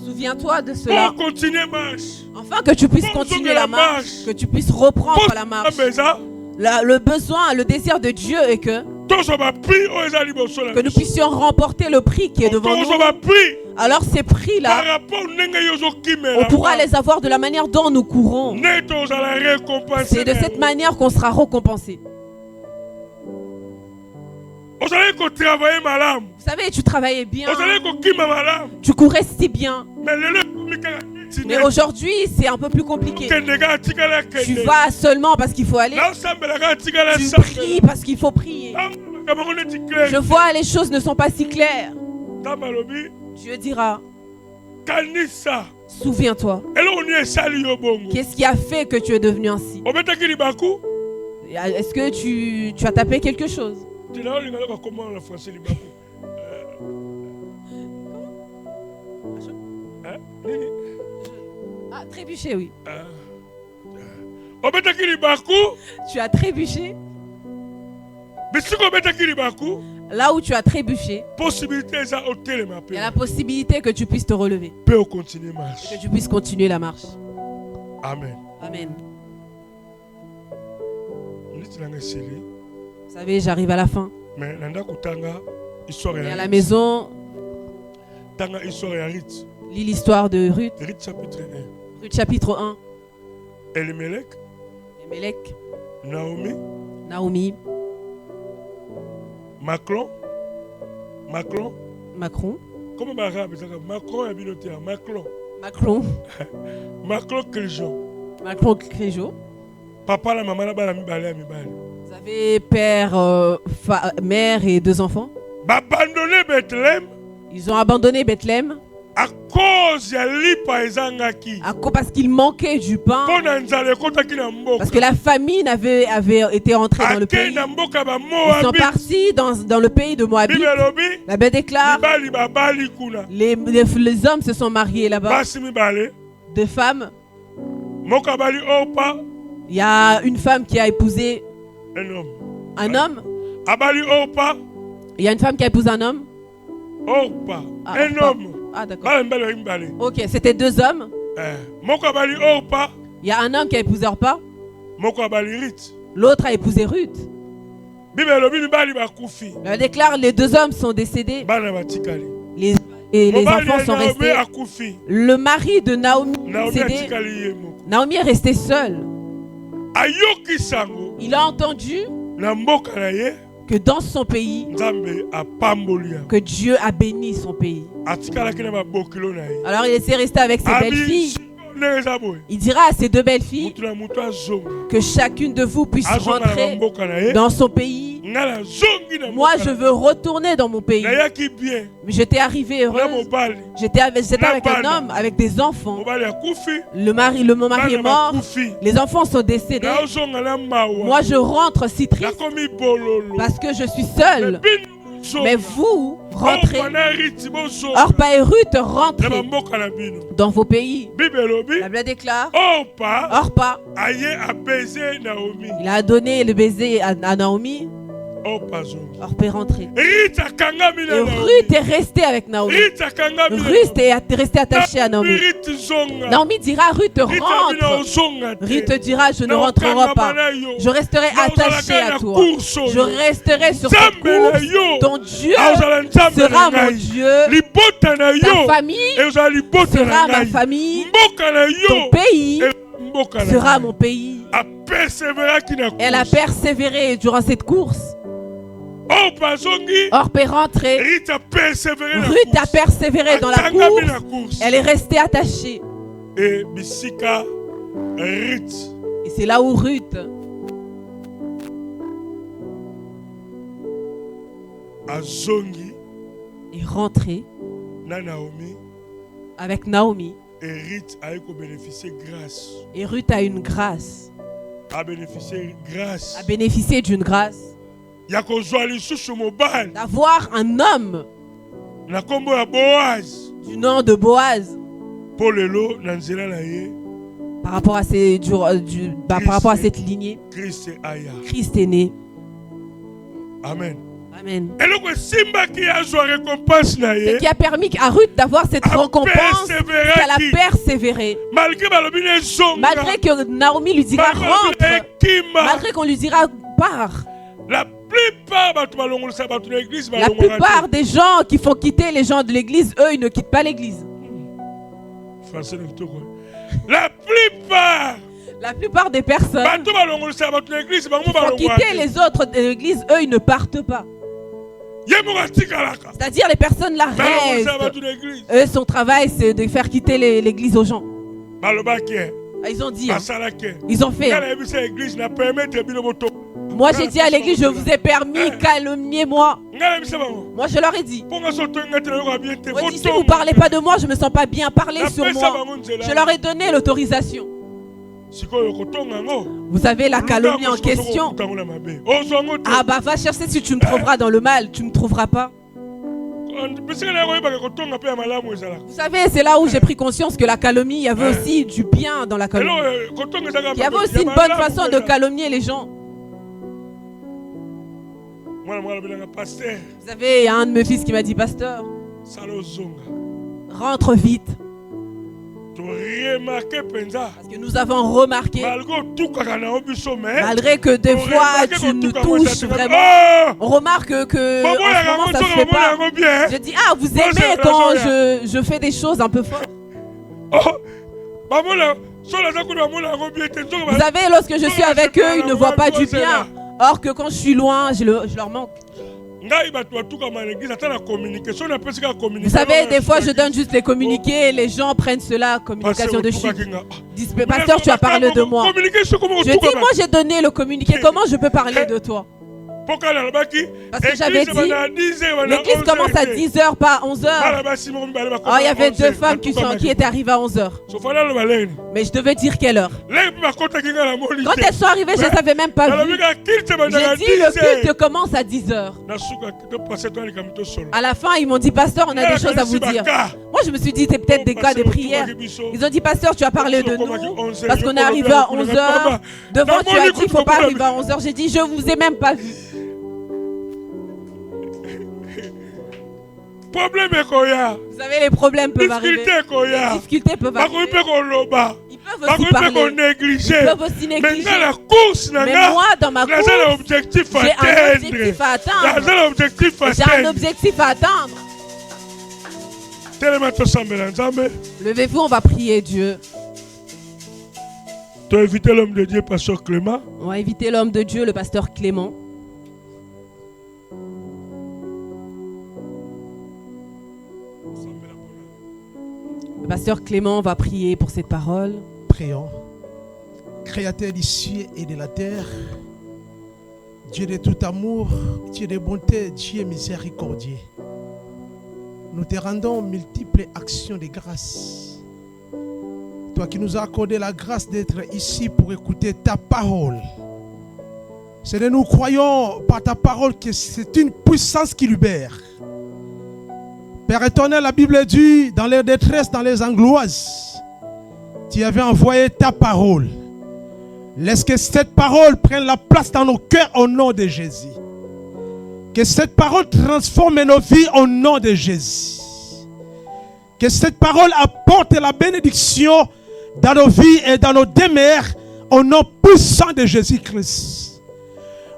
Souviens-toi de cela. Afin que tu puisses continuer la marche. Que tu puisses reprendre la marche. Le besoin, le désir de Dieu est que nous puissions remporter le prix qui est devant nous. Alors ces prix-là, on pourra les avoir de la manière dont nous courons. C'est de cette manière qu'on sera récompensé. Vous savez, tu travaillais bien. Tu courais si bien. Mais aujourd'hui, c'est un peu plus compliqué. Tu vas seulement parce qu'il faut aller. Tu pries parce qu'il faut prier. Je vois, les choses ne sont pas si claires. Dieu dira, souviens-toi. Qu'est-ce qui a fait que tu es devenu ainsi? Est-ce que tu as tapé quelque chose? Ah, trébuché, oui. Tu as trébuché. Là où tu as trébuché, il y a la possibilité que tu puisses te relever. Que tu puisses continuer la marche. Amen. Amen. Vous savez, j'arrive à la fin. Et à la maison, lis l'histoire de Ruth. Ruth chapitre 1. Elimelech. Naomi. Macron. Comment Macron Créjo. Papa la maman la bala mibale. Vous avez père, mère et 2 enfants. Abandonné Bethléem. Ils ont abandonné Bethléem. à cause ya lipa ezangaki Parce qu'il manquait du pain, pona nzala ekotaki na mboka parce que la famine avait été entrée dans le akei pays. na mboka Ils sont bamoabi partis dans le pays de Moabit. bible elobi La Bible déclare, mibali babali kuna les hommes se sont mariés là-bas, basi mibale deux femmes. moko abali Orpa Il y a une femme qui a épousé un homme un homme. abali Orpa Il y a une femme qui a épousé un homme. Orpa Ah, un Orpa. homme Ah d'accord. bala mibale mibale Ok, c'était deux hommes. moko abali Orpa Il y a un homme qui a épousé Orpa. moko abali Ruth L'autre a épousé Ruth. bible elobi mibali bakufi La Bible déclare, les deux hommes sont décédés. bana batikali Et les mobali enfants ya sont Naomi restés. akufi Le mari de Naomi est Naomi décédé. atikali ye moko Naomi est restée seule. ayoki sango Il a entendu na mboka na ye que dans son pays, nzambe apamboli yango que Dieu a béni son pays. atikalaki na babokilo na ye Alors il s'est resté avec ses belles filles. ndenge eza boye Il dira à ses deux belles filles mutu na mutu azonga que chacune de vous puisse azonga na rentrer bamboka na ye dans son pays. nga nazongi na Moi, mboka je na veux retourner dans mon pays. nayaki bien Mais j'étais arrivée na heureuse. mobali J'étais avec un homme, avec des enfants. mobali akufi Mon mari est bana mort. bakufi Les enfants sont décédés. nazonga na mawa Moi, je rentre si triste nakomi bololo parce que je suis seule. bino Mais vous, rentrez. Orpa na riti bozonga Orpa et Ruth, na rentrez bamboka na bino dans vos pays. bible elobi La Bible déclare, Orpa Orpa, aye abaiser Naomi il a donné le baiser à Naomi. Orpa zongi Orpa est rentré. Ruth akangami Et na Naomi Ruth est restée avec Naomi. Ruth akangami na Ruth est restée attachée à Naomi. Ruth zonga Naomi dira, Ruth, Ruth abina rentre. ozonga te Ruth dira, je ne Na rentrerai okangama pas. na yo. Je resterai Na attachée ozalaka à na toi. course oyo. Je resterai sur cette Nzambe na course. yo Ton Dieu azala nzambe sera na mon ngai Dieu. libota na Ta yo famille ezala libota sera na ma ngai famille. mboka na Ton yo pays mboka na sera ngai mon pays. aperseveraki na Elle a course persévéré durant cette course. Orpa zongi Orpa est rentrée. Ruth a persévéré na Ruth a course persévéré dans la Akangami na course. course Elle est restée attachée. et bisika Ruth Et c'est là où Ruth azongi est rentrée na Naomi avec Naomi. et Ruth aye kobénéficier grâce Et Ruth a une grâce, a bénéficié grâce a bénéficié d'une grâce ya kozwa lisusu mobali d'avoir un homme na kombo ya Boaz du nom de Boaz mpo lelo na nzela na ye par rapport à, par rapport à cette lignée. Christ aya Christ est né. amen Amen. eloko esimbaki azwa récompense na Ce ye qui a permis à Ruth d'avoir cette récompense, c'est qu'elle a aperseveraki persévéré. malgré balobi na ezonga Malgré que Naomi lui dira malgré balobi na rentre, ekima malgré qu'on lui dira pars. la plupart bato balongolisa bato na église La plupart des gens qui font quitter les gens de l'église, eux, ils ne quittent pas l'église. français na kitoko la plupart La plupart des personnes bato balongolisa bato na église bango qui font quitter balongolaka les autres de l'église, eux, ils ne partent pas. ye moko atikalaka C'est-à-dire les personnes là balongolisa restent. bato na église Eux, son travail, c'est de faire quitter l'église aux gens. balobaki Ils ont dit, hein. basalaki Ils ont fait. nga Hein. nayebisa église na permettre bino boto Moi, j'ai dit à l'église, je vous ai permis, calomniez-moi. nga nayebisa bango Moi, je leur ai dit. mpo nga so toyenga te nayoka bien te Moi, si vous ne parlez pas de moi, je ne me sens pas bien. Parlez sur napesa moi. bango nzela Je leur ai donné l'autorisation. sikoyo kotonga yango Vous savez, la calomnie en question. otango na mabe ozwa yango te Ah bah va chercher si tu me trouveras dans le mal. Tu ne me trouveras pas. bisika na yango oyebaka kotonga mpe ya malamu ezalaka Vous savez, c'est là où j'ai pris conscience que la calomnie, il y avait aussi du bien dans la calomnie. elo kotonga ezalaka Il y avait aussi une bonne façon de calomnier les gens. mwana mwana bilanga paster Vous savez, il y a un de mes fils qui m'a dit, pasteur, sala ozonga rentre vite. toremarke mpenza Parce que nous avons remarqué, malgré otukaka na yo biso me malgré que des fois toremarke tu nous kotuka touches ngo vraiment, ezalaka. on remarque que en Bobola ce moment yango ça se ntonga fait bomona pas. yango bien Je dis, ah, vous aimez quand je fais des choses un peu fortes. bamona solo aza kuna bamona yango bien te nzoka Vous savez, lorsque je suis avec eux, ils ne voient pas du bien. Or que quand je suis loin, je leur manque. ngai bato batukama na église ata na communiqué so napesi kaka communiqué Vous savez, des fois, je donne juste les communiqués et les gens prennent cela comme une occasion de chute. Disent, pasteur, tu as parlé de moi. Je dis, moi, j'ai donné le communiqué. Comment je peux parler de toi? Parce que j'avais dit, l'église commence à 10h, pas à 11h. Oh, il y avait 2 femmes qui étaient arrivées à 11h. Mais je devais dire quelle heure. Quand elles sont arrivées, je ne les avais même pas vues. J'ai dit, le culte commence à 10h. À la fin, ils m'ont dit, pasteur, on a des choses à vous dire. Moi, je me suis dit, c'est peut-être des cas de prière. Ils ont dit, pasteur, tu as parlé de nous parce qu'on est arrivé à 11h. Devant, tu as dit, il ne faut pas arriver à 11h. J'ai dit, je ne vous ai même pas vu. Vous savez, les problèmes peuvent arriver. Les difficultés peuvent arriver. Ils peuvent aussi parler. Ils peuvent aussi négliger. Mais moi, dans ma course, j'ai un objectif à atteindre. J'ai un objectif à atteindre. Levez-vous, on va prier Dieu. Tu as invité l'homme de Dieu, pasteur Clément. On va inviter l'homme de Dieu, le pasteur Clément. Le pasteur Clément va prier pour cette parole. Prions. Créateur du ciel et de la terre, Dieu de tout amour, Dieu de bonté, Dieu miséricordieux. Nous te rendons multiples actions de grâce. Toi qui nous as accordé la grâce d'être ici pour écouter ta parole. Seigneur, nous croyons par ta parole que c'est une puissance qui libère. Père éternel, la Bible dit, dans les détresses, dans les angoisses, tu avais envoyé ta parole. Laisse que cette parole prenne la place dans nos cœurs au nom de Jésus. Que cette parole transforme nos vies au nom de Jésus. Que cette parole apporte la bénédiction dans nos vies et dans nos demeures au nom puissant de Jésus-Christ.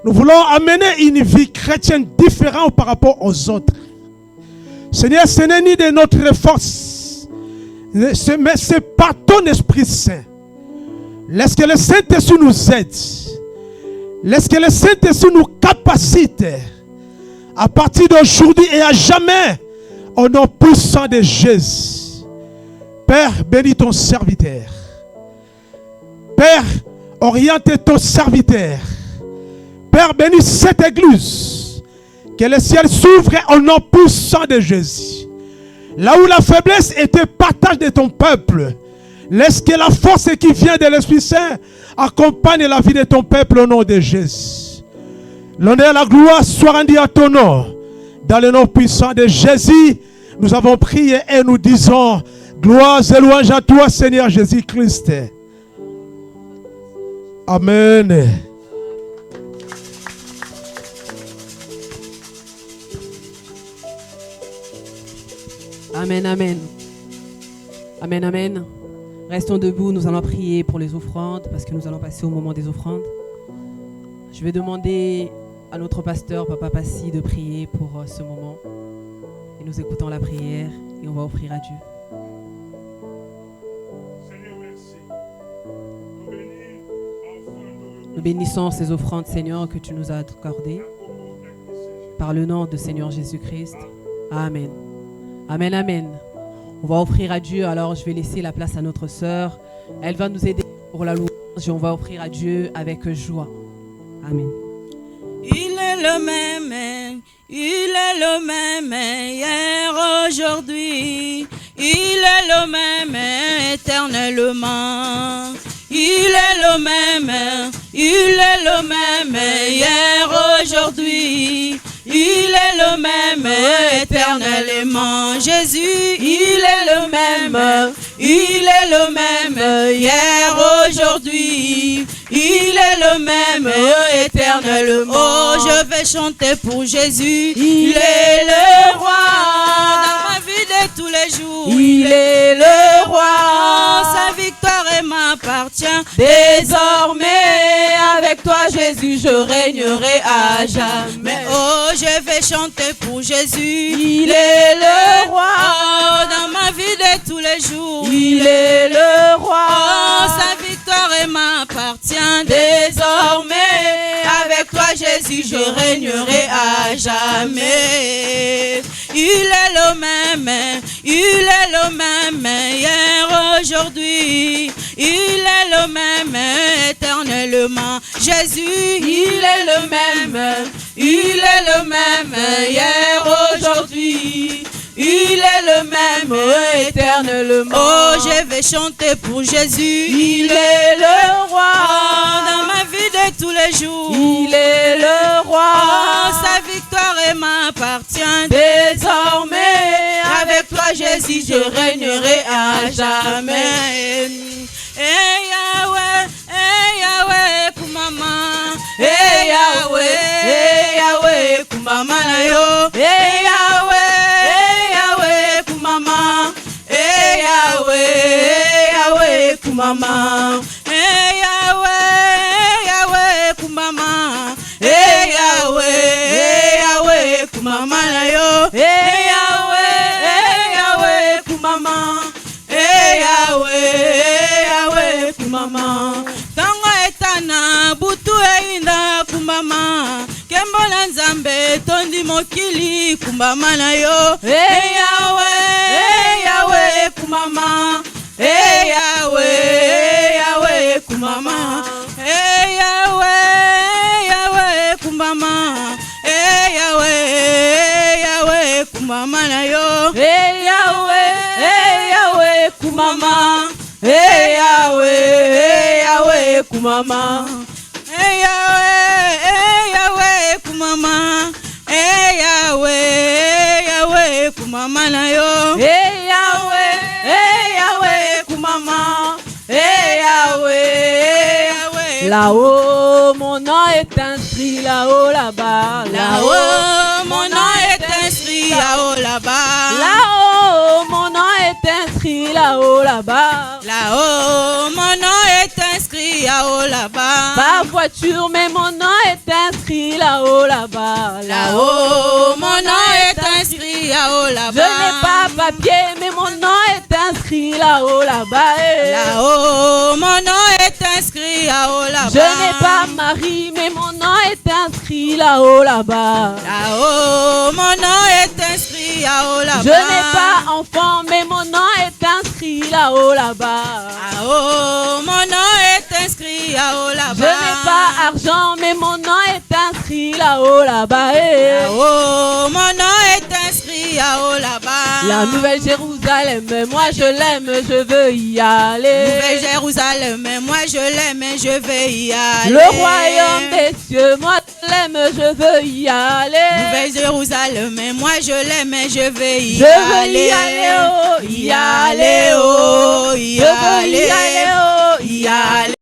Nous voulons amener une vie chrétienne différente par rapport aux autres. Seigneur, ce n'est ni de notre force, mais c'est par ton Esprit Saint. Laisse que le Saint-Esprit nous aide. Laisse que le Saint-Esprit nous capacite. À partir d'aujourd'hui et à jamais, au nom puissant de Jésus. Père, bénis ton serviteur. Père, oriente ton serviteur. Père, bénis cette église. Que le ciel s'ouvre au nom puissant de Jésus. Là où la faiblesse était partage de ton peuple, laisse que la force qui vient de l'Esprit Saint accompagne la vie de ton peuple au nom de Jésus. L'honneur et la gloire soient rendus à ton nom. Dans le nom puissant de Jésus, nous avons prié et nous disons gloire et louange à toi, Seigneur Jésus-Christ. Amen. Amen, amen. Amen, amen. Restons debout, nous allons prier pour les offrandes parce que nous allons passer au moment des offrandes. Je vais demander à notre pasteur, Papa Passy, de prier pour ce moment. Et nous écoutons la prière et on va offrir à Dieu. Seigneur, merci. Nous bénissons ces offrandes, Seigneur, que tu nous as accordées. Par le nom de Seigneur Jésus-Christ. Amen. Amen, amen. On va offrir à Dieu. Alors, je vais laisser la place à notre sœur. Elle va nous aider pour la louange et on va offrir à Dieu avec joie. Amen. Il est le même, il est le même hier, aujourd'hui. Il est le même éternellement. Il est le même, il est le même hier, aujourd'hui. Il est le même éternellement. Jésus, il est le même. Il est le même hier, aujourd'hui. Il est le même éternellement. Oh, je vais chanter pour Jésus. Il est le roi dans ma vie de tous les jours. Il est le roi. Sa victoire m'appartient. Désormais, avec toi, Jésus, je régnerai à jamais. Oh, je vais chanter pour Jésus. Il est le roi. Oh, dans ma vie de tous les jours. Il est le roi. Oh, sa victoire m'appartient. Désormais, avec toi, Jésus, je régnerai à jamais. Il est le même. Il est le même hier, aujourd'hui. il est le même éternellement. Jésus, il est le même, il est le même hier, aujourd'hui. Il est le même éternellement. Oh, je vais chanter pour Jésus. Il est le roi. Oh, dans ma vie de tous les jours. Il est le roi. Oh, sa victoire m'appartient désormais. Avec toi, Jésus, je régnerai à jamais. Hey Yahweh, kumama. Hey Yahweh, kumama na yo. Hey Yahweh, kumama. Hey Yahweh, kumama. Hey Yahweh, kumama. Hey Yahweh, kumama na yo. Hey Yahweh, kumama. Hey Yahweh, kumama. Tango etana butu einda kumama. Kembola nzambe tondi mokili kumama na yo. Hey Yahweh, kumama. Hey Yahweh, kumama. Hey Yahweh, kumama. Hey Yahweh, kumama na yo. Hey Yahweh, kumama. Hey Yahweh, kumama. Hey Yahweh, kumama. Hey Yahweh, kumama na yo. Hey Yahweh, kumama. Hey Yahweh. Là-haut, mon nom est inscrit, là-haut, là-bas. Là-haut, mon nom est inscrit, là-haut, là-bas. Là-haut, mon nom est inscrit, là-haut, là-bas. Là-haut, mon nom est inscrit, là-haut, là-bas. Pas voiture, mais mon nom est inscrit, là-haut, là-bas. Là-haut, mon nom est inscrit, là-haut, Je là-bas. n'ai pas papier, mais mon nom est inscrit, là-haut, là-bas. Là-haut, mon nom est inscrit, là-haut, là-bas. Je n'ai pas mari, mais mon nom est inscrit, là-haut, là-bas. Là-haut, mon nom est inscrit, là-haut, là-bas. Je n'ai pas enfant, mais mon nom est inscrit, là-haut, là-bas. Là-haut, mon nom est inscrit, là-haut, là-bas. Je n'ai pas argent, mais mon nom est inscrit, là-haut, là-bas. Là-haut, mon nom est inscrit, là-haut, là-bas. La Nouvelle Jérusalem, moi je l'aime, je veux y aller. Nouvelle Jérusalem, moi je l'aime, je vais y aller. Le royaume des cieux, moi je l'aime, je veux y aller. Nouvelle Jérusalem, moi je l'aime, je vais y Je veux aller. y aller, oh, Y aller, oh, y Je veux y aller, aller, oh, y aller.